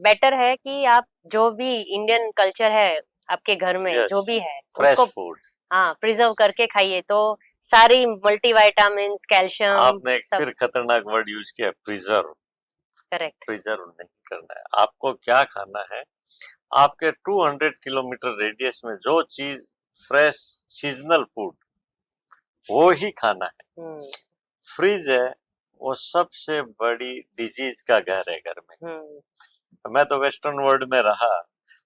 बेटर है कि आप जो भी इंडियन कल्चर है आपके घर में यस, जो भी है फ्रेश उसको फूड। हाँ प्रिजर्व करके खाइए, तो सारी मल्टीविटामिन कैल्शियम आपने एक सब। फिर खतरनाक वर्ड यूज किया, प्रिजर्व। करेक्ट। प्रिजर्व नहीं करना है। आपको क्या खाना है, आपके 200 किलोमीटर रेडियस में जो चीज फ्रेश सीजनल फूड, वो ही खाना है। फ्रिज है वो सबसे बड़ी डिजीज का घर है घर में। मैं तो वेस्टर्न वर्ल्ड में रहा,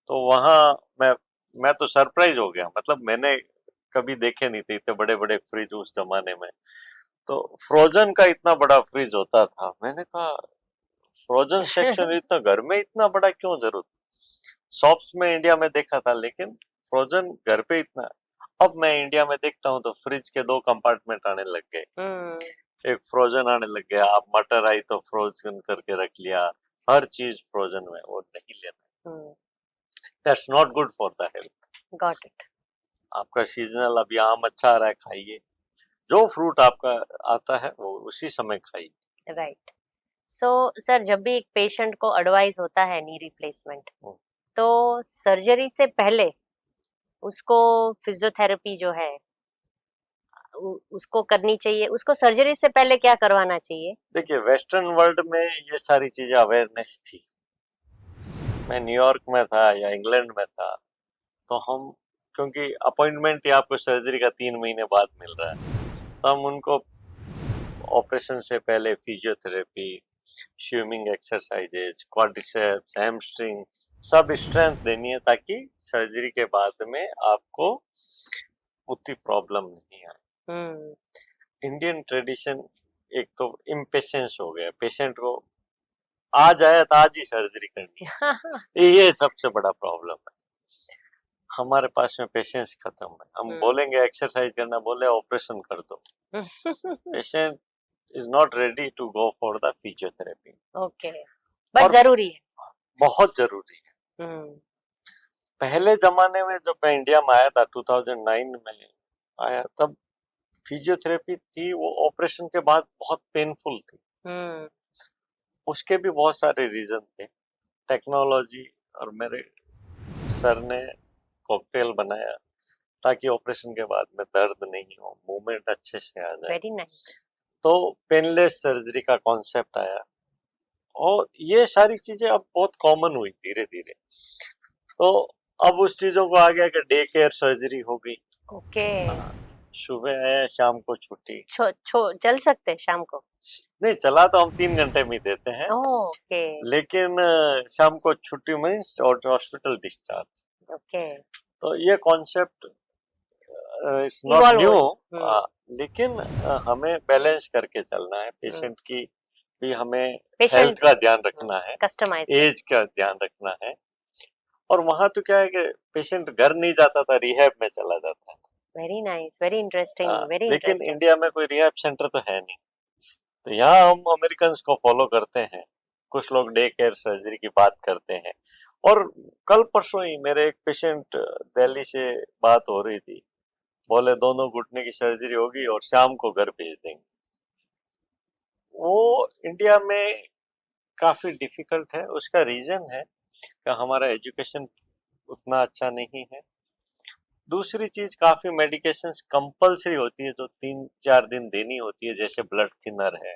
तो वहां मैं तो सरप्राइज हो गया। मतलब मैंने कभी देखे नहीं थे इतने बड़े बड़े फ्रिज उस जमाने में। तो फ्रोजन का इतना बड़ा फ्रिज होता था। मैंने कहा फ्रोजन सेक्शन इतना घर में इतना बड़ा क्यों जरूरत? शॉप्स में इंडिया में देखा था, लेकिन फ्रोजन घर पे इतना। अब मैं इंडिया में देखता हूँ तो फ्रिज के 2 कंपार्टमेंट आने लग गए। एक फ्रोजन आने लग गया, आप मटर आई तो फ्रोजन करके रख लिया, हर चीज फ्रोजन में, वो नहीं लेना। That's not good for the health. Got it. आपका सीजनल अभी आम अच्छा आ रहा है, खाइए। जो फ्रूट आपका आता है वो उसी समय खाइए। राइट। सो सर, जब भी एक पेशेंट को एडवाइस होता है नी रिप्लेसमेंट, तो सर्जरी से पहले उसको फिजियोथेरेपी जो है उसको करनी चाहिए, उसको सर्जरी से पहले क्या करवाना चाहिए? देखिए, वेस्टर्न वर्ल्ड में ये सारी चीजें अवेयरनेस थी। मैं न्यूयॉर्क में था या इंग्लैंड में था, तो हम, क्योंकि अपॉइंटमेंट ही आपको सर्जरी का 3 महीने बाद मिल रहा है, तो हम उनको ऑपरेशन से पहले physiotherapy, swimming exercises, quadriceps, hamstring, सब स्ट्रेंथ देनी है ताकि सर्जरी के बाद में आपको उतनी प्रॉब्लम नहीं आए। इंडियन ट्रेडिशन एक तो इम्पेशेंस हो गया, पेशेंट को आज आया तो आज ही सर्जरी करनी है। ये सबसे बड़ा प्रॉब्लम है। हमारे पास में पेशेंस खत्म है। हम बोलेंगे एक्सरसाइज करना, बोले ऑपरेशन कर दो। Patient is not ready to go for the physiotherapy. Okay, but जरूरी है, बहुत जरूरी है। पहले जमाने में जब मैं इंडिया में आया था 2009 में आया, तब फिजियोथेरेपी थी वो ऑपरेशन के बाद बहुत पेनफुल थी। उसके भी बहुत सारे रीजन थे। टेक्नोलॉजी और मेरे सर ने कॉकटेल बनाया ताकि ऑपरेशन के बाद में दर्द नहीं हो, मूवमेंट अच्छे से आ जाए। Very nice. तो पेनलेस सर्जरी का कॉन्सेप्ट आया और ये सारी चीजें अब बहुत कॉमन हुई धीरे धीरे। तो अब उस चीजों को आ गया कि डे केयर सर्जरी हो गई। ओके। सुबह आया, शाम को छुट्टी। चल सकते शाम को? नहीं, चला तो हम 3 घंटे में देते हैं। ओके। लेकिन शाम को छुट्टी मीन्स और हॉस्पिटल डिस्चार्ज। ओके। तो ये कॉन्सेप्ट इट्स नॉट न्यू, लेकिन हमें बैलेंस करके चलना है। पेशेंट की भी हमें हेल्थ का ध्यान रखना है, कस्टमाइज एज का ध्यान रखना है। और वहां तो क्या है कि पेशेंट घर नहीं जाता था, रिहैब में चला जाता है। Very nice, very interesting, very लेकिन इंटरेस्टिंग। इंडिया में कोई रिहैब सेंटर तो है नहीं, तो यहाँ हम अमेरिकन को फॉलो करते हैं। कुछ लोग डे केयर सर्जरी की बात करते हैं। और कल परसों ही मेरे एक पेशेंट दिल्ली से बात हो रही थी, बोले दोनों घुटने की सर्जरी होगी और शाम को घर भेज देंगे। वो इंडिया में काफी डिफिकल्ट है। उसका रीजन है कि हमारा एजुकेशन उतना अच्छा नहीं है। दूसरी चीज, काफी मेडिकेशंस कंपलसरी होती है जो 3-4 दिन देनी होती है, जैसे ब्लड थिनर है।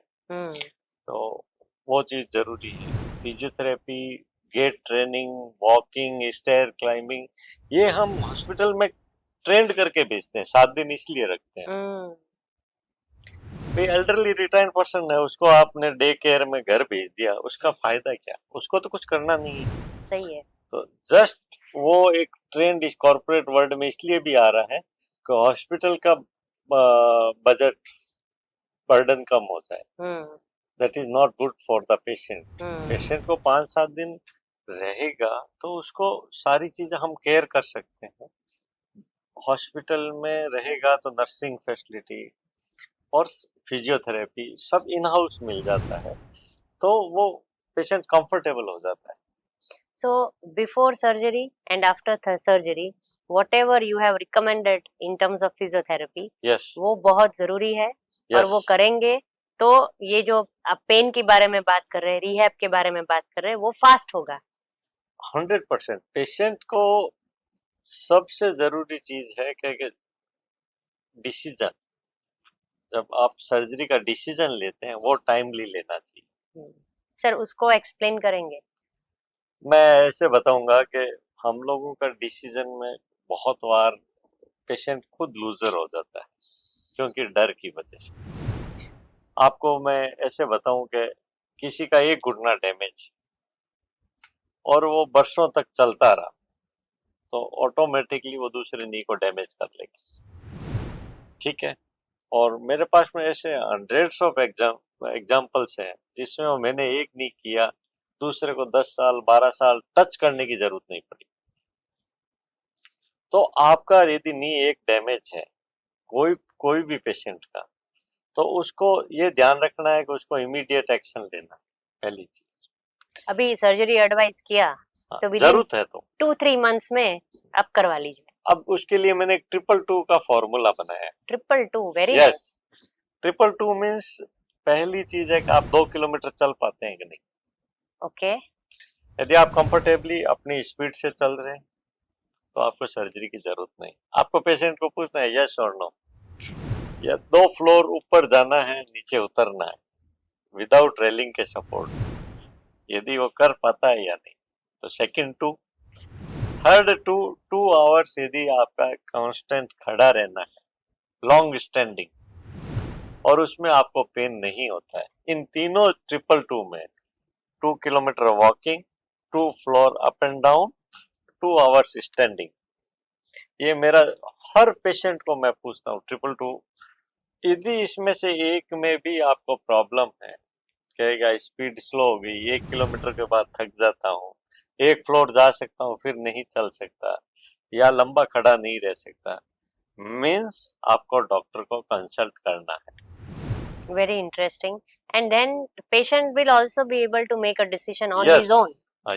तो वो चीज जरूरी है। Physiotherapy, gait training, walking, stair climbing, ये हम हॉस्पिटल में ट्रेंड करके भेजते हैं। 7 दिन इसलिए रखते हैं। भाई एल्डरली रिटायर्ड पर्सन है, उसको आपने डे केयर में घर भेज दिया, उसका फायदा क्या? उसको तो कुछ करना नहीं है। सही है। तो जस्ट वो एक ट्रेंड इस कॉर्पोरेट वर्ल्ड में इसलिए भी आ रहा है कि हॉस्पिटल का बजट बर्डन कम हो जाए। That is not good for the patient. Patient को 5-7 दिन रहेगा तो उसको सारी चीजें हम केयर कर सकते हैं। हॉस्पिटल में रहेगा तो नर्सिंग फैसिलिटी और फिजियोथेरेपी सब इन हाउस मिल जाता है, तो वो पेशेंट कंफर्टेबल हो जाता है। So before surgery and after surgery, whatever you have recommended in terms of physiotherapy, yes, वो बहुत जरूरी है। yes, और वो करेंगे तो ये जो आप पेन के बारे में बात कर रहे हैं, रिहैब के बारे में बात कर रहे हैं, वो फास्ट होगा। 100%। पेशेंट को सबसे जरूरी चीज है कि डिसीजन, जब आप सर्जरी का डिसीजन लेते हैं वो टाइमली लेना चाहिए। सर, उसको एक्सप्लेन करेंगे? मैं ऐसे बताऊंगा कि हम लोगों का डिसीजन में बहुत बार पेशेंट खुद लूजर हो जाता है क्योंकि डर की वजह से। आपको मैं ऐसे बताऊं कि किसी का एक घुटना डैमेज और वो बरसों तक चलता रहा, तो ऑटोमेटिकली वो दूसरे नी को डैमेज कर लेगा। ठीक है। और मेरे पास में ऐसे हंड्रेड्स ऑफ एग्जाम्पल्स हैं जिसमें मैंने एक नी किया, दूसरे को 10 साल 12 साल टच करने की जरूरत नहीं पड़ी। तो आपका यदि नी एक डैमेज है, कोई भी पेशेंट का, तो उसको ये ध्यान रखना है कि उसको इमीडिएट एक्शन लेना, पहली चीज। अभी सर्जरी एडवाइस किया हाँ, तो जरूरत है तो 2-3 मंथ्स में आप करवा लीजिए। अब उसके लिए मैंने एक 222 का फॉर्मूला बनाया है। 222 वेरी नाइस। यस, 222 मीन्स पहली चीज है कि आप 2 किलोमीटर चल पाते हैं कि नहीं। ओके। यदि आप कंफर्टेबली अपनी स्पीड से चल रहे हैं तो आपको सर्जरी की जरूरत नहीं। आपको पेशेंट को पूछना है यस और नो, या 2 फ्लोर ऊपर जाना है नीचे उतरना है विदाउट रेलिंग के सपोर्ट, यदि वो कर पाता है या नहीं। तो सेकंड 2, थर्ड 2 आवर्स यदि आपका कांस्टेंट खड़ा रहना है लॉन्ग स्टैंडिंग और उसमें आपको पेन नहीं होता है, इन तीनों 222 में 2 kilometre walking, 2 floor up and down, 2 hours standing, ये मेरा हर पेशेंट को मैं पूछता हूँ 222। यदि इसमें से एक में भी आपको प्रॉब्लम है, कहेगा स्पीड स्लो हो गई, 1 किलोमीटर के बाद थक जाता हूँ, 1 फ्लोर जा सकता हूँ फिर नहीं चल सकता, या लंबा खड़ा नहीं रह सकता, मीन्स आपको डॉक्टर को कंसल्ट करना है। Very interesting. And then patient will also be able to make a decision on yes, his own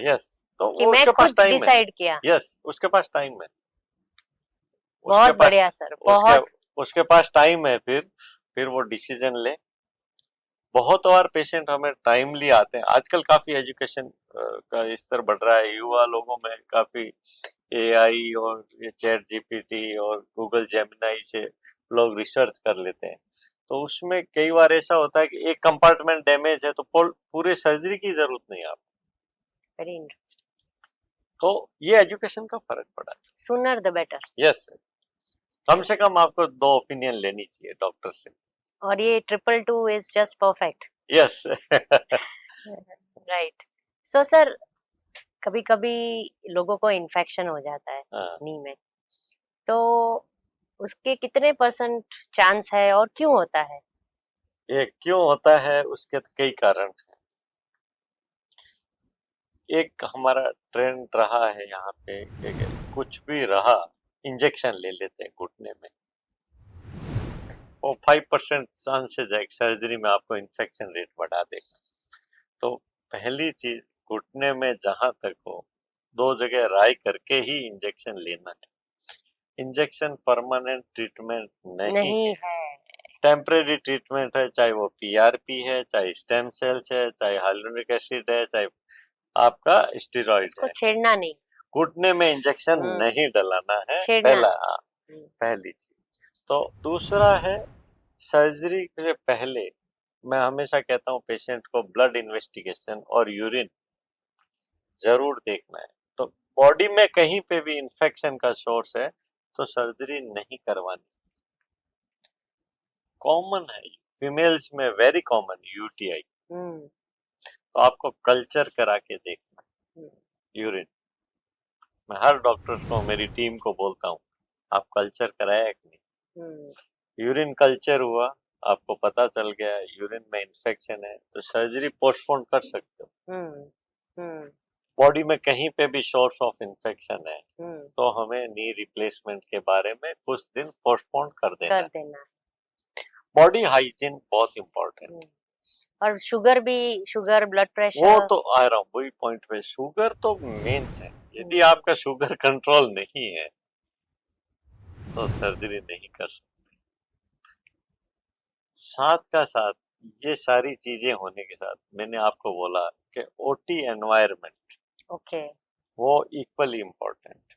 yes, तो कि वो मैं उसके पास खुद टाइम है। डिसाइड किया। यस, उसके पास टाइम है। उसके बहुत पास बढ़िया सर, उसके बहुत। उसके पास टाइम है, फिर वो डिसीजन ले। बहुत बार पेशेंट हमें टाइमली आते हैं, आजकल काफी एजुकेशन का स्तर बढ़ रहा है, युवा लोगों में काफी एआई और ये चैट जीपीटी और गूगल जेमिनाई से लोग रिसर्च कर लेते हैं। तो उसमें कई बार ऐसा होता है कि एक कंपार्टमेंट डैमेज है तो पूरे सर्जरी की जरूरत नहीं है आपको। Very interesting. तो ये एजुकेशन का फर्क पड़ा है। Sooner the better. यस, कम से कम आपको 2 ओपिनियन लेनी चाहिए डॉक्टर से। और ये 222 is just perfect. Yes. Right. So sir, कभी कभी लोगों को इन्फेक्शन हो जाता है नी में, तो उसके कितने % चांस है और क्यों होता है? ये क्यों होता है उसके तो कई कारण हैं। एक हमारा ट्रेंड रहा है यहाँ पे कि कुछ भी रहा इंजेक्शन ले लेते हैं घुटने में, वो 5% चांसेस है सर्जरी में आपको इन्फेक्शन रेट बढ़ा देगा। तो पहली चीज, घुटने में जहां तक हो 2 जगह राय करके ही इंजेक्शन लेना है। इंजेक्शन परमानेंट ट्रीटमेंट नहीं है, टेम्परेरी ट्रीटमेंट है, चाहे वो पीआरपी है, चाहे स्टेम सेल्स है, चाहे हाइलुरोनिक एसिड है, चाहे आपका स्टेरॉइड इसको है। छेड़ना नहीं। घुटने में इंजेक्शन नहीं डलाना है, छेड़ना पहला नहीं। पहली चीज। तो दूसरा है, सर्जरी से पहले मैं हमेशा कहता हूँ पेशेंट को ब्लड इन्वेस्टिगेशन और यूरिन जरूर देखना है। तो बॉडी में कहीं पे भी इंफेक्शन का सोर्स है तो सर्जरी नहीं करवानी। कॉमन है फीमेल्स में, वेरी कॉमन यूटीआई, तो आपको कल्चर करा के देखना यूरिन। मैं हर डॉक्टर्स को, मेरी टीम को बोलता हूँ आप कल्चर कराया कि नहीं। यूरिन कल्चर हुआ, आपको पता चल गया यूरिन में इन्फेक्शन है, तो सर्जरी पोस्टपोन कर सकते हो। बॉडी में कहीं पे भी सोर्स ऑफ इन्फेक्शन है तो हमें नी रिप्लेसमेंट के बारे में कुछ दिन पोस्टपोन कर देना। बॉडी हाइजीन बहुत इम्पोर्टेंट है। और शुगर भी, शुगर ब्लड प्रेशर, वो तो आ रहा हूँ वही पॉइंट पे, शुगर तो मेन है। यदि आपका शुगर कंट्रोल नहीं है तो सर्जरी नहीं कर सकते। साथ का साथ ये सारी चीजें होने के साथ मैंने आपको बोला कि ओटी एनवायरनमेंट, वो इक्वली इम्पोर्टेंट।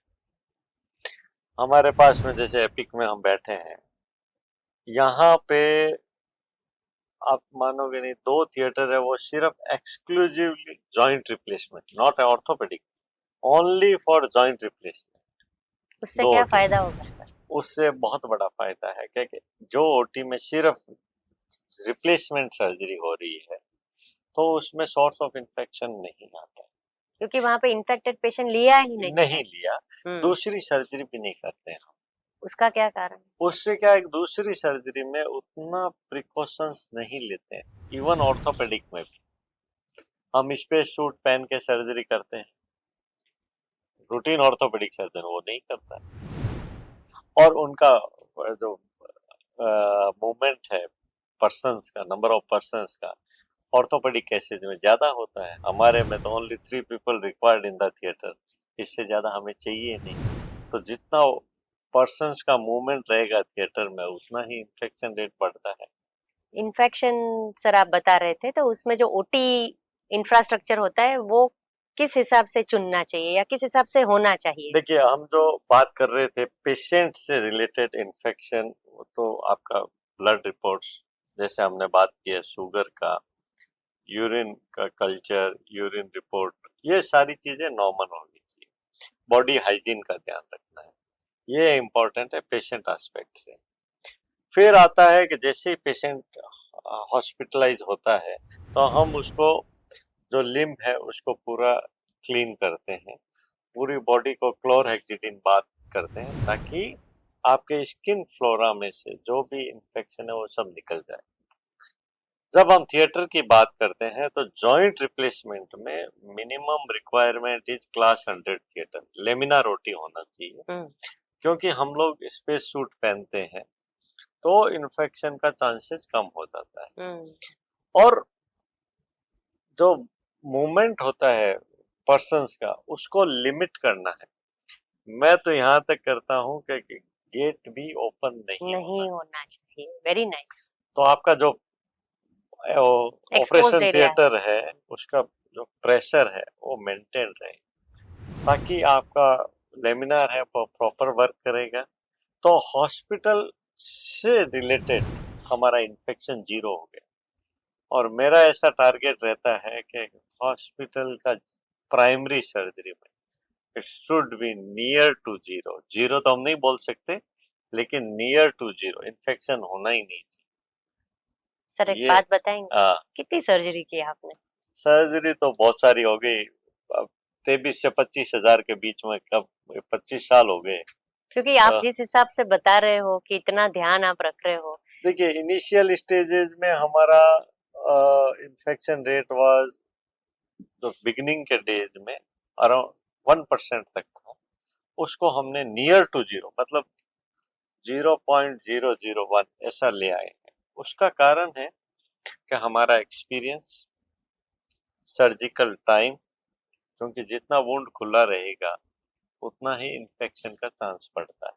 हमारे पास में जैसे एपिक में हम बैठे हैं, यहाँ पे आप मानोगे नहीं 2 थिएटर है, वो सिर्फ exclusively joint replacement, not orthopaedic, only for joint replacement. उससे क्या फायदा होगा सर? उससे बहुत बड़ा फायदा है क्योंकि जो ओटी में सिर्फ रिप्लेसमेंट सर्जरी हो रही है तो उसमें सोर्स ऑफ इन्फेक्शन नहीं आता, क्योंकि वहाँ पे इन्फेक्टेड पेशेंट लिया ही नहीं लिया। दूसरी सर्जरी भी नहीं करते हैं हम। उसका क्या कारण? उससे क्या, एक दूसरी सर्जरी में उतना प्रिकॉशंस नहीं लेते हैं। इवन ऑर्थोपेडिक में भी हम स्पेस सूट पहन के सर्जरी करते हैं, रूटीन ऑर्थोपेडिक सर्जन वो नहीं करता है। और उनका जो मूवमेंट है पर्सन्स का, नंबर ऑफ पर्सन्स का, ऑर्थोपेडिक केसेज में ज्यादा होता है, हमारे में तो only 3 people required in the theatre, इससे ज्यादा हमें चाहिए नहीं। तो जितना पर्सन्स का मूवमेंट रहेगा थिएटर में उतना ही इन्फेक्शन रेट बढ़ता है। इन्फेक्शन सर आप बता रहे थे, तो उसमें जो ओटी इंफ्रास्ट्रक्चर होता है वो किस हिसाब से चुनना चाहिए या किस हिसाब से होना चाहिए? देखिए, हम जो बात कर रहे थे पेशेंट से रिलेटेड इन्फेक्शन, तो आपका ब्लड रिपोर्ट्स, जैसे हमने बात की है शुगर का, यूरिन का कल्चर, यूरिन रिपोर्ट, ये सारी चीजें नॉर्मल होनी चाहिए। बॉडी हाइजीन का ध्यान रखना है, ये इम्पोर्टेंट है पेशेंट एस्पेक्ट से। फिर आता है कि जैसे ही पेशेंट हॉस्पिटलाइज होता है तो हम उसको जो लिम्ब है उसको पूरा क्लीन करते हैं, पूरी बॉडी को क्लोरहेक्सिडिन बात करते हैं ताकि आपके स्किन फ्लोरा में से जो भी इन्फेक्शन है वो सब निकल जाए। जब हम थिएटर की बात करते हैं तो जॉइंट रिप्लेसमेंट में minimum requirement is class 100 theatre, laminar OT होना चाहिए, क्योंकि हम लोग स्पेस सूट पहनते हैं तो इन्फेक्शन का चांसेस कम हो जाता है। और जो मूवमेंट होता है पर्सन्स का उसको लिमिट करना है। मैं तो यहाँ तक करता हूँ कि गेट भी ओपन नहीं होना चाहिए। Very nice. तो आपका जो ऑपरेशन थिएटर है उसका जो प्रेशर है वो मेंटेन रहे ताकि आपका लेमिनार है वो प्रॉपर वर्क करेगा। तो हॉस्पिटल से रिलेटेड हमारा इन्फेक्शन 0 हो गया। और मेरा ऐसा टारगेट रहता है कि हॉस्पिटल का प्राइमरी सर्जरी में it should be near to 0। 0 तो हम नहीं बोल सकते, लेकिन नियर टू 0 इन्फेक्शन होना ही नहीं चाहिए। सर एक बात बताएंगे, कितनी सर्जरी की आपने? सर्जरी तो बहुत सारी हो गई, 23 से 25 हजार के बीच में, कब 25 साल हो गए। क्योंकि आप जिस हिसाब से बता रहे हो कि इतना ध्यान आप रख रहे हो। देखिए, इनिशियल स्टेजेस में हमारा इन्फेक्शन रेट वाज जो बिगिनिंग के डेज में अराउंड 1% तक था, उसको हमने नियर टू 0 मतलब 0.001 ऐसा ले आए हैं। उसका कारण है कि हमारा एक्सपीरियंस, सर्जिकल टाइम, क्योंकि जितना वुंड खुला रहेगा उतना ही इन्फेक्शन का चांस बढ़ता है।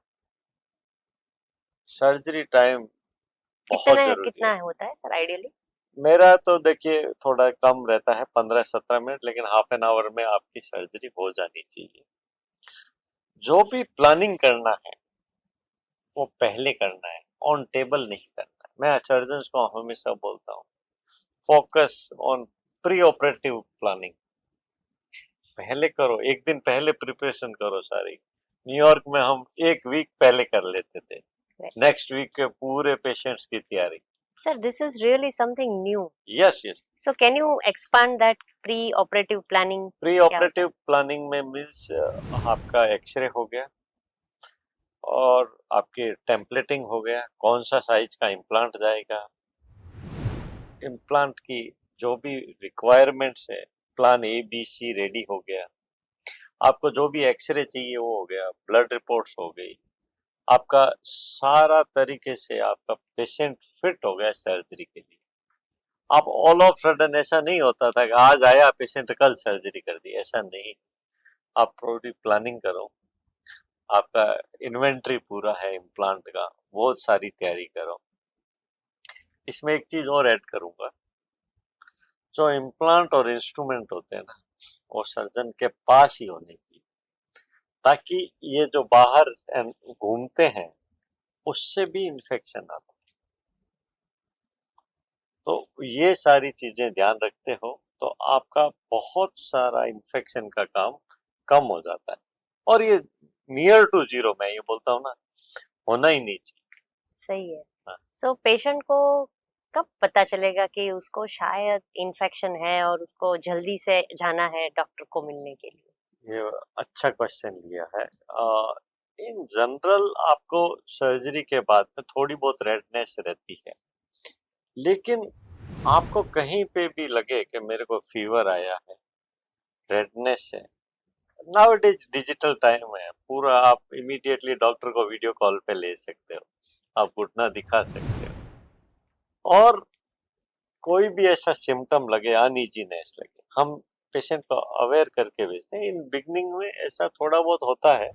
सर्जरी टाइम बहुत जरूरी कितना होता है सर आइडियली? मेरा तो देखिए थोड़ा कम रहता है, 15-17 मिनट, लेकिन हाफ एन आवर में आपकी सर्जरी हो जानी चाहिए। जो भी प्लानिंग करना है वो पहले करना है, ऑन टेबल नहीं करना है। मैं सर्जन्स को हमेशा बोलता हूँ focus on pre operative planning, पहले करो, एक दिन पहले प्रिपरेशन करो सारी। न्यूयॉर्क में हम 1 वीक पहले कर लेते थे, नेक्स्ट वीक के पूरे पेशेंट्स की तैयारी। Sir, this is really something new. Yes, yes. So can you expand that pre-operative planning? Pre-operative planning में मीन्स आपका एक्सरे हो गया और आपके टेम्पलेटिंग हो गया, कौन सा साइज का इम्प्लांट जाएगा, इम्प्लांट की जो भी रिक्वायरमेंट्स है, प्लान ABC रेडी हो गया, आपको जो भी एक्सरे चाहिए वो हो गया, ब्लड रिपोर्ट्स हो गई, आपका सारा तरीके से आपका पेशेंट फिट हो गया सर्जरी के लिए। आप ऑल ऑफ सडन ऐसा नहीं होता था कि आज आया पेशेंट कल सर्जरी कर दी, ऐसा नहीं। आप पूरी प्लानिंग करो, आपका इन्वेंट्री पूरा है इम्प्लांट का, बहुत सारी तैयारी करो। इसमें एक चीज और ऐड करूंगा, जो इम्प्लांट और इंस्ट्रूमेंट होते हैं ना वो सर्जन के पास ही होने चाहिए, ताकि ये जो बाहर घूमते हैं उससे भी इन्फेक्शन आता है। तो ये सारी चीजें ध्यान रखते हो तो आपका बहुत सारा इन्फेक्शन का काम कम हो जाता है। और ये नियर टू 0 मैं ये बोलता हूँ ना, होना ही नहीं चाहिए। सही है। सो पेशेंट को कब पता चलेगा कि उसको शायद इन्फेक्शन है और उसको जल्दी से जाना है डॉक्टर को मिलने के लिए? ये अच्छा क्वेश्चन लिया है। इन जनरल आपको सर्जरी के बाद में थोड़ी बहुत रेडनेस रहती है, लेकिन आपको कहीं पे भी लगे कि मेरे को फीवर आया है, रेडनेस है, नाउअडेज डिजिटल टाइम है पूरा, आप इमीडिएटली डॉक्टर को वीडियो कॉल पे ले सकते हो, आप घुटना दिखा सकते हो। और कोई भी ऐसा सिम्टम लगे, अनईजीनेस लगे, हम पेशेंट को अवेयर करके भेजते हैं। इन बिगनिंग में ऐसा थोड़ा बहुत होता है।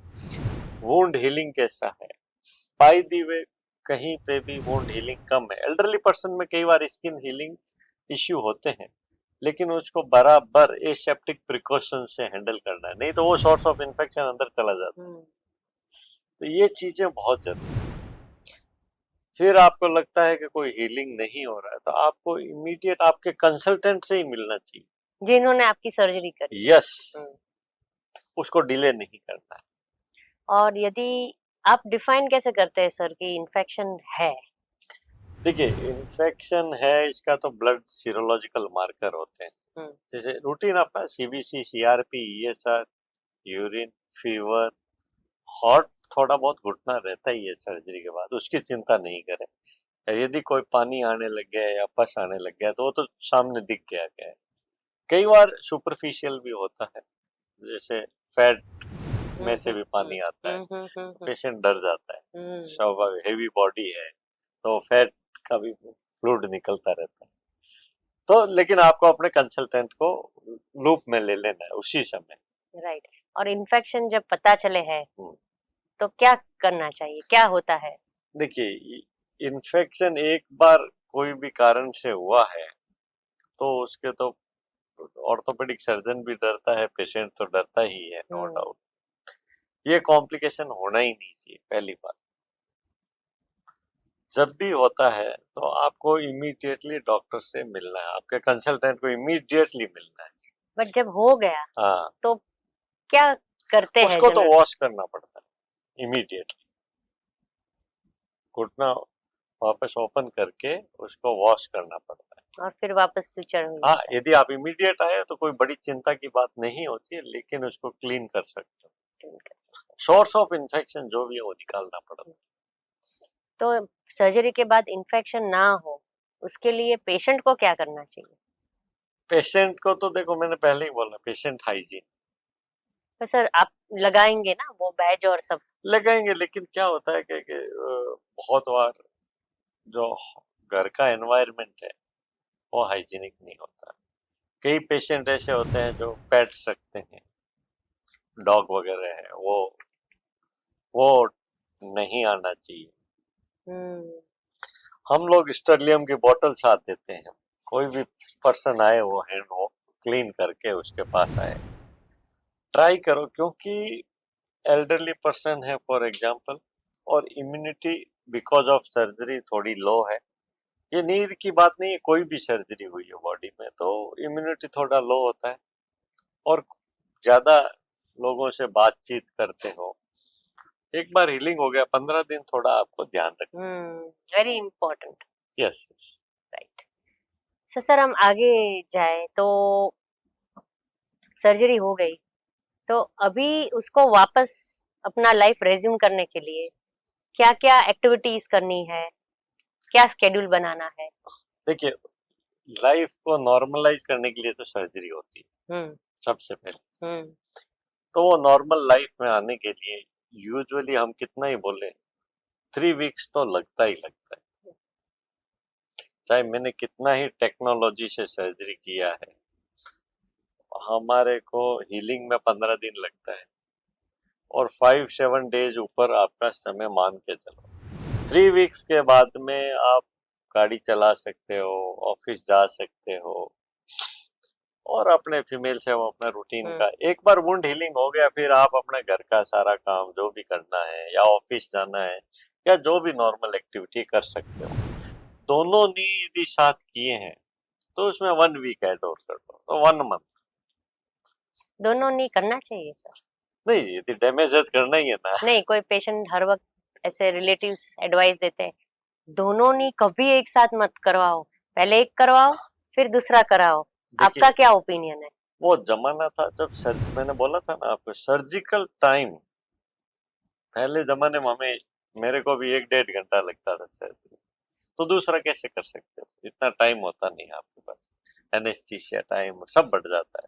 वुंड हीलिंग कैसा है, बाय द वे कहीं पे भी वुंड हीलिंग कम है। एल्डरली पर्सन में कई बार स्किन हीलिंग इश्यू होते हैं, लेकिन उसको बराबर एसेप्टिक प्रिकॉशन से हैंडल करना है, नहीं तो वो सोर्स ऑफ इन्फेक्शन अंदर चला जाता है। तो ये चीजें बहुत जरूरी है। फिर आपको लगता है कि कोई हीलिंग नहीं हो रहा है, तो आपको इमीडिएट आपके कंसल्टेंट से ही मिलना चाहिए, जिन्होंने आपकी सर्जरी करी। यस, उसको डिले नहीं करना है। और यदि आप डिफाइन कैसे करते हैं सर कि इन्फेक्शन है? देखिए, इन्फेक्शन है इसका तो ब्लड सीरोलॉजिकल मार्कर होते हैं, जैसे रूटीन आपका CBC, CRP, ESR, urine, fever, hot, थोड़ा बहुत घुटना रहता ही है सर्जरी के बाद, उसकी चिंता नहीं करें। यदि कोई पानी आने लग गया या पस आने लग गया तो वो तो सामने दिख गया है। कई बार सुपरफिशियल भी होता है, जैसे फैट में से भी पानी आता है, पेशेंट डर जाता है, स्वाभाविक, हेवी बॉडी है तो फैट का भी फ्लूइड निकलता रहता है। तो लेकिन आपको अपने कंसल्टेंट को लूप में ले लेना है उसी समय। राइट। और इन्फेक्शन जब पता चले है तो क्या करना चाहिए, क्या होता है? देखिए, इन्फेक्शन एक बार कोई भी कारण से हुआ है तो उसके तो ऑर्थोपेडिक सर्जन भी डरता है, पेशेंट तो डरता ही है, नो डाउट। ये कॉम्प्लिकेशन होना ही नहीं चाहिए, पहली बात। जब भी होता है तो आपको इमीडिएटली डॉक्टर से मिलना है, आपके कंसल्टेंट को इमीडिएटली मिलना है। बट जब हो गया हाँ, तो क्या करते हैं? उसको तो वॉश करना पड़ता है इमीडिएटली, घुटना वापस ओपन करके उसको वॉश करना पड़ता है और फिर वापस सुचर हो हाँ, जाता है। यदि आप इमीडिएट आए तो कोई बड़ी चिंता की बात नहीं होती है, लेकिन उसको क्लीन कर सकते हो। सोर्स ऑफ इन्फेक्शन जो भी है वो निकालना पड़ता है। तो सर्जरी के बाद इन्फेक्शन ना हो उसके लिए पेशेंट को क्या करना चाहिए? पेशेंट को तो देखो, मैंने पहले ही बोला, पेशेंट हाइजीन। तो सर आप लगाएंगे ना वो बैज और सब? लगाएंगे, लेकिन क्या होता है कि बहुत बार जो घर का एनवायरनमेंट है वो हाइजीनिक नहीं होता। कई पेशेंट ऐसे होते हैं जो पेट्स रखते हैं, डॉग वगैरह है, वो नहीं आना चाहिए। हम लोग स्टर्लियम की बोतल साथ देते हैं, कोई भी पर्सन आए वो हैंड वो क्लीन करके उसके पास आए। ट्राई करो, क्योंकि एल्डरली पर्सन है फॉर एग्जांपल, और इम्यूनिटी बिकॉज ऑफ सर्जरी थोड़ी लो है। ये नीड की बात नहीं है, कोई भी सर्जरी हुई है बॉडी में तो इम्यूनिटी थोड़ा लो होता है, और ज्यादा लोगों से बातचीत करते हो। एक बार हीलिंग हो गया, 15 दिन थोड़ा आपको ध्यान रखना। Very important. Yes, right. Sir हम आगे जाए तो सर्जरी हो गई तो अभी उसको वापस अपना लाइफ रेज्यूम करने के लिए क्या क्या एक्टिविटीज करनी है, क्या स्केड्यूल बनाना है? देखिए, लाइफ को नॉर्मलाइज करने के लिए तो सर्जरी होती है सबसे पहले। तो वो नॉर्मल लाइफ में आने के लिए यूजुअली हम कितना ही बोले, 3 वीक्स तो लगता ही लगता है। चाहे मैंने कितना ही टेक्नोलॉजी से सर्जरी किया है, हमारे को हीलिंग में 15 दिन लगता है, और 5-7 डेज ऊपर आपका समय मान के चलो। 3 वीक्स के बाद में आप गाड़ी चला सकते हो, ऑफिस जा सकते हो, और अपने फीमेल से वो अपना रूटीन का, एक बार वुंड हीलिंग हो गया, फिर आप अपने घर का सारा काम जो भी करना है, या ऑफिस जाना है, या जो भी नॉर्मल एक्टिविटी कर सकते हो। दोनों नी यदि साथ किए हैं तो उसमें 1 वीक ऐड और कर दो, तो 1 मंथ। दोनों नहीं करना चाहिए सर? नहीं, यदि डैमेज है तो करना ही है ना। नहीं, कोई पेशेंट हर वक्त ऐसे रिलेटिव्स एडवाइस देते हैं दोनों नहीं कभी एक साथ मत करवाओ, पहले एक करवाओ फिर दूसरा कराओ। आपका क्या ओपिनियन है? वो जमाना था जब मैंने बोला था ना आपको, सर्जिकल टाइम, पहले जमाने में मेरे को भी 1-1.5 घंटा लगता था सर्जरी, तो दूसरा कैसे कर सकते हो? इतना टाइम होता नहीं आपके पास, एनेस्थीसिया टाइम सब बढ़ जाता है।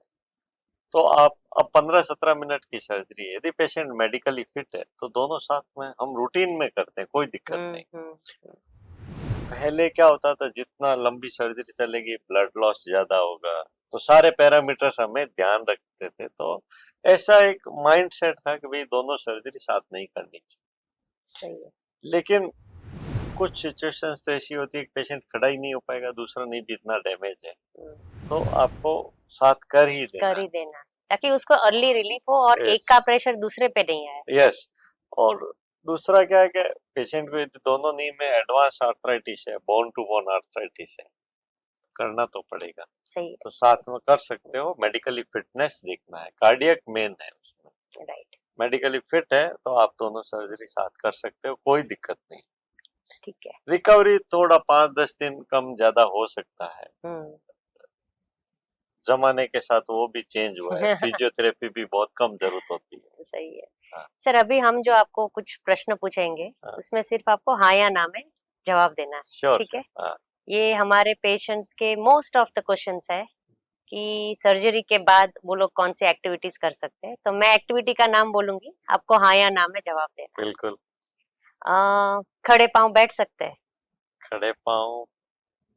तो आप अब 15-17 मिनट की सर्जरी है, यदि पेशेंट मेडिकली फिट है तो दोनों साथ में हम रूटीन में करते हैं, कोई दिक्कत नहीं। पहले क्या होता था, जितना लंबी सर्जरी चलेगी ब्लड लॉस ज्यादा होगा, तो सारे पैरामीटर्स हमें ध्यान रखते थे। तो ऐसा एक माइंड सेट था कि भाई दोनों सर्जरी साथ नहीं करनी चाहिए। सही है। लेकिन कुछ सिचुएशंस तो ऐसी होती है कि पेशेंट खड़ा ही नहीं हो पाएगा, दूसरा नहीं भी इतना डैमेज है, तो आपको साथ कर ही देना कर ही देना, ताकि उसको अर्ली रिलीफ हो और है। एक का प्रेशर दूसरे पे नहीं आए। यस। और दूसरा क्या है कि पेशेंट को यदि दोनों नी में एडवांस आर्थराइटिस है, बोन टू बोन आर्थराइटिस है, करना तो पड़ेगा। सही तो साथ में कर सकते हो, मेडिकली फिटनेस देखना है, कार्डियक मेन है उसमें। है। राइट। मेडिकली फिट है तो आप दोनों सर्जरी साथ कर सकते हो, कोई दिक्कत नहीं। ठीक है। रिकवरी थोड़ा 5-10 दिन कम ज्यादा हो सकता है, जमाने के साथ वो भी चेंज हुआ है, फिजियोथेरेपी भी बहुत कम जरूरत होती है। सही है। हाँ। सर अभी हम जो आपको कुछ प्रश्न पूछेंगे, हाँ। उसमें सिर्फ आपको हाँ या ना में जवाब देना है। श्योर ठीक है। सर। हाँ। ये हमारे पेशेंट्स के मोस्ट ऑफ द क्वेश्चंस है कि सर्जरी के बाद वो लोग कौन सी एक्टिविटीज कर सकते हैं। तो मैं एक्टिविटी का नाम बोलूंगी, आपको हाँ या ना में जवाब देना बिल्कुल। है। खड़े पांव बैठ सकते हैं। खड़े पाँव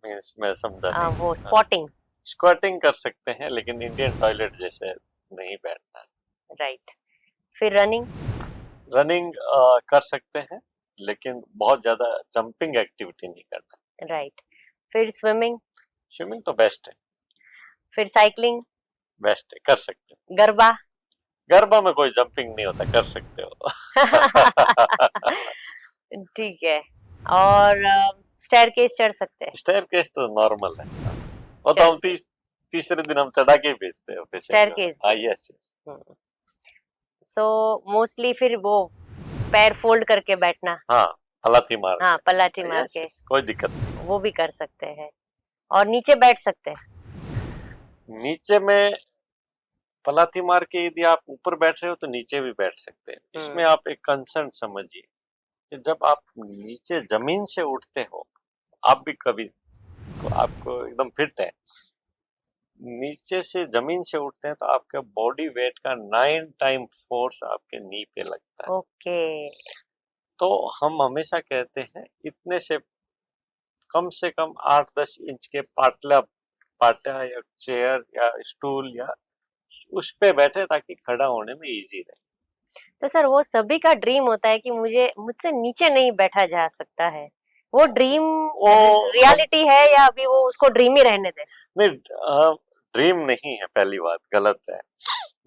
मीन्स मैं समझा नहीं। वो स्पॉटिंग। स्क्वाटिंग कर सकते हैं, लेकिन इंडियन टॉयलेट जैसे नहीं बैठना। राइट। फिर रनिंग। रनिंग कर सकते हैं, लेकिन बहुत ज्यादा जंपिंग एक्टिविटी नहीं करना। राइट। फिर स्विमिंग। स्विमिंग तो बेस्ट है। फिर साइकिलिंग। बेस्ट है, कर सकते हैं। गरबा। गरबा में कोई जंपिंग नहीं होता, कर सकते हो। ठीक है। और स्टेयरकेस चढ़ सकते हैं। स्टेयरकेस तो नॉर्मल है, वो तो चढ़ हम तीसरे दिन हम चढ़ा के ही भेजते हैं पेशेंट को। स्टेयरकेस हाँ, यस। सो मोस्टली फिर वो पैर फोल्ड करके बैठना। हाँ, पलाथी मार हाँ, के। पलाठी मार यस, के यस, कोई दिक्कत नहीं। वो भी कर सकते हैं। और नीचे बैठ सकते हैं। नीचे में पलाथी मार के यदि आप ऊपर बैठ रहे हो तो नीचे भी बैठ सकते हैं। इसमें आप एक कंसर्न समझिए कि जब आप नीचे जमीन से उठते हो, आप भी कभी आपको एकदम फिट है, नीचे से जमीन से उठते हैं तो आपका बॉडी वेट का 9 टाइम फोर्स आपके नी पे लगता है। ओके। तो हम हमेशा कहते हैं इतने से कम 8-10 इंच के पाटा या चेयर या स्टूल या उस पे बैठे, ताकि खड़ा होने में इजी रहे। तो सर वो सभी का ड्रीम होता है कि मुझसे नीचे नहीं बैठा जा सकता है। वो ड्रीम रियलिटी है या अभी वो उसको ड्रीम ही रहने दे? नहीं, ड्रीम नहीं है, पहली बात गलत है।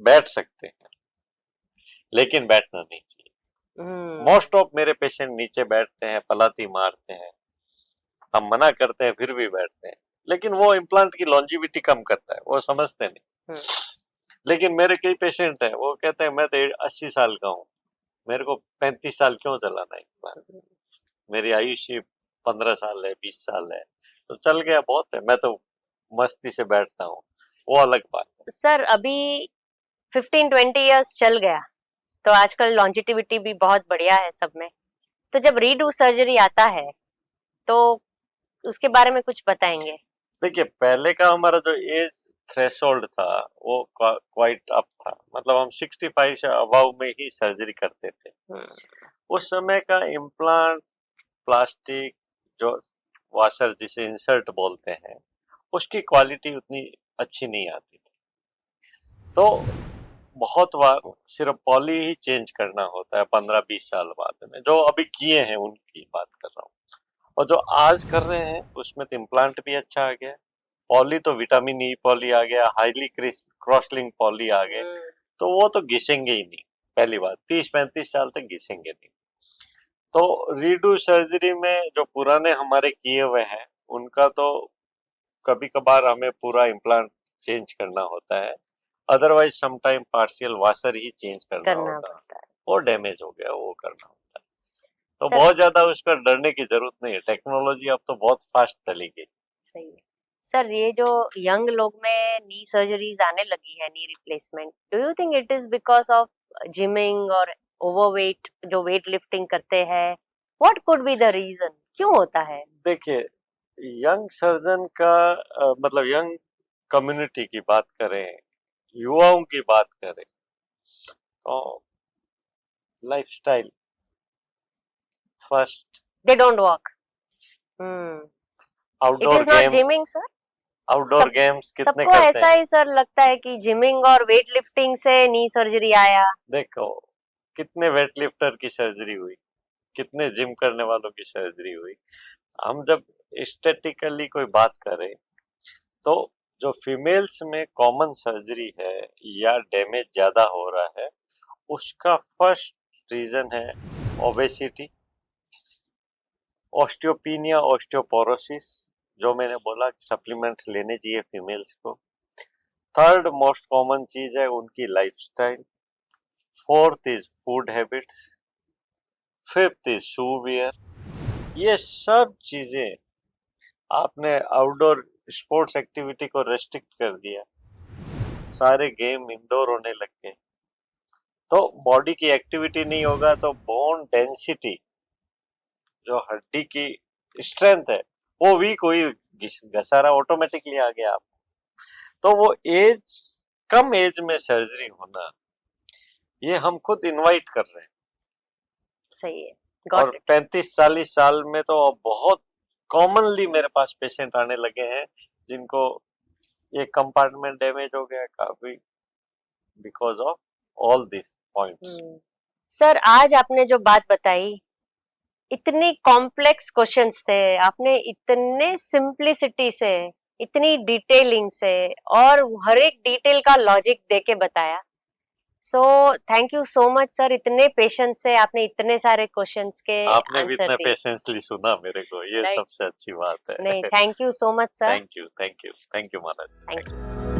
बैठ सकते हैं, लेकिन बैठना नहीं चाहिए। मोस्ट ऑफ मेरे पेशेंट नीचे बैठते हैं, पलाती मारते हैं, हम मना करते हैं फिर भी बैठते हैं, लेकिन वो इम्प्लांट की लॉन्जिविटी कम करता है, वो समझते नहीं। लेकिन मेरे कई पेशेंट हैं, वो कहते हैं मैं तो 80 साल का हूँ, मेरे को 35 साल क्यों चलाना इम्प्लांट, मेरी आयुष्य 15 साल है, 20 साल है, तो चल गया बहुत है, मैं तो मस्ती से बैठता हूँ, वो अलग बात है। सर अभी 15-20 इयर्स चल गया तो आजकल लॉन्जिटिविटी भी बहुत बढ़िया है सब में। तो जब रीडू सर्जरी आता है तो उसके बारे में कुछ बताएंगे? देखिए, पहले का हमारा जो एज थ्रेशोल्ड था वो क्वाइट अप था, मतलब हम 65 से अबव में ही सर्जरी करते थे। उस समय का इम्प्लांट प्लास्टिक जो वाशर जिसे इंसर्ट बोलते हैं, उसकी क्वालिटी उतनी अच्छी नहीं आती थी, तो बहुत बार सिर्फ पॉली ही चेंज करना होता है 15-20 साल बाद में, जो अभी किए हैं उनकी बात कर रहा हूँ। और जो आज कर रहे हैं उसमें तो इम्प्लांट भी अच्छा आ गया, पॉली तो विटामिन ई पॉली आ गया, हाईली क्रॉसलिंक पॉली आ गए, तो वो तो घिसेंगे ही नहीं, पहली बात 30-35 साल तक घिसेंगे नहीं। तो रीडू सर्जरी में जो पुराने हमारे किए हुए हैं उनका तो कभी कभार हमें पूरा इम्प्लांट चेंज करना होता है, अदरवाइज समटाइम पार्शियल वाशर ही चेंज करना होता है, वो डैमेज हो गया वो करना होता है। तो बहुत ज्यादा उसका डरने की जरूरत नहीं है, टेक्नोलॉजी अब तो बहुत फास्ट चली गई। सही है। सर ये जो यंग लोग में नी सर्जरीज आने लगी है, knee replacement, do you think it is because of gymming और ओवरवेट, जो वेट लिफ्टिंग करते हैं? What could be the reason, क्यों होता है? देखिए, यंग सर्जन का मतलब यंग कम्युनिटी की बात करें, युवाओं की बात करें, तो lifestyle first, they don't walk. It outdoor is not games, gymming sir. Outdoor games कितने सबको करते ऐसा हैं? ही सर लगता है कि जिमिंग और वेट लिफ्टिंग से नी सर्जरी आया। देखो, कितने वेट लिफ्टर की सर्जरी हुई, कितने जिम करने वालों की सर्जरी हुई। हम जब स्टेटिकली कोई बात करें तो जो फीमेल्स में कॉमन सर्जरी है या डैमेज ज्यादा हो रहा है, उसका फर्स्ट रीजन है ओबेसिटी, ऑस्टियोपिनिया, ऑस्टियोपोरोसिस, जो मैंने बोला सप्लीमेंट्स लेने चाहिए फीमेल्स को। थर्ड मोस्ट कॉमन चीज है उनकी lifestyle. Fourth is food habits. Fifth is shoe wear. ये सब चीजें, आपने आउटडोर स्पोर्ट्स एक्टिविटी को रेस्ट्रिक्ट कर दिया, सारे गेम इंडोर होने लग गए, तो बॉडी की एक्टिविटी नहीं होगा तो बोन डेंसिटी, जो हड्डी की स्ट्रेंथ है, वो वीक हुई, घसारा ऑटोमेटिकली आ गया आप। तो वो एज, कम एज में सर्जरी होना, ये हम खुद इनवाइट कर रहे हैं। सही है, और गॉट इट। 35-40 साल में तो अब बहुत कॉमनली मेरे पास पेशेंट आने लगे हैं जिनको ये कंपार्टमेंट डैमेज हो गया काफी, because of all this points. Sir आज आपने जो बात बताई, इतनी कॉम्प्लेक्स क्वेश्चंस थे, आपने इतने सिंप्लिसिटी से, इतनी डिटेलिंग से और हर एक डिटेल का लॉजिक देके बताया। So thank you so much sir, इतने पेशेंस से आपने इतने सारे क्वेश्चंस के आपने भी आंसर इतना दिए। पेशेंसली सुना मेरे को, ये Right. सबसे अच्छी बात है। नहीं, thank you so much sir. Thank you, thank you, thank you Maharaj. Thank you.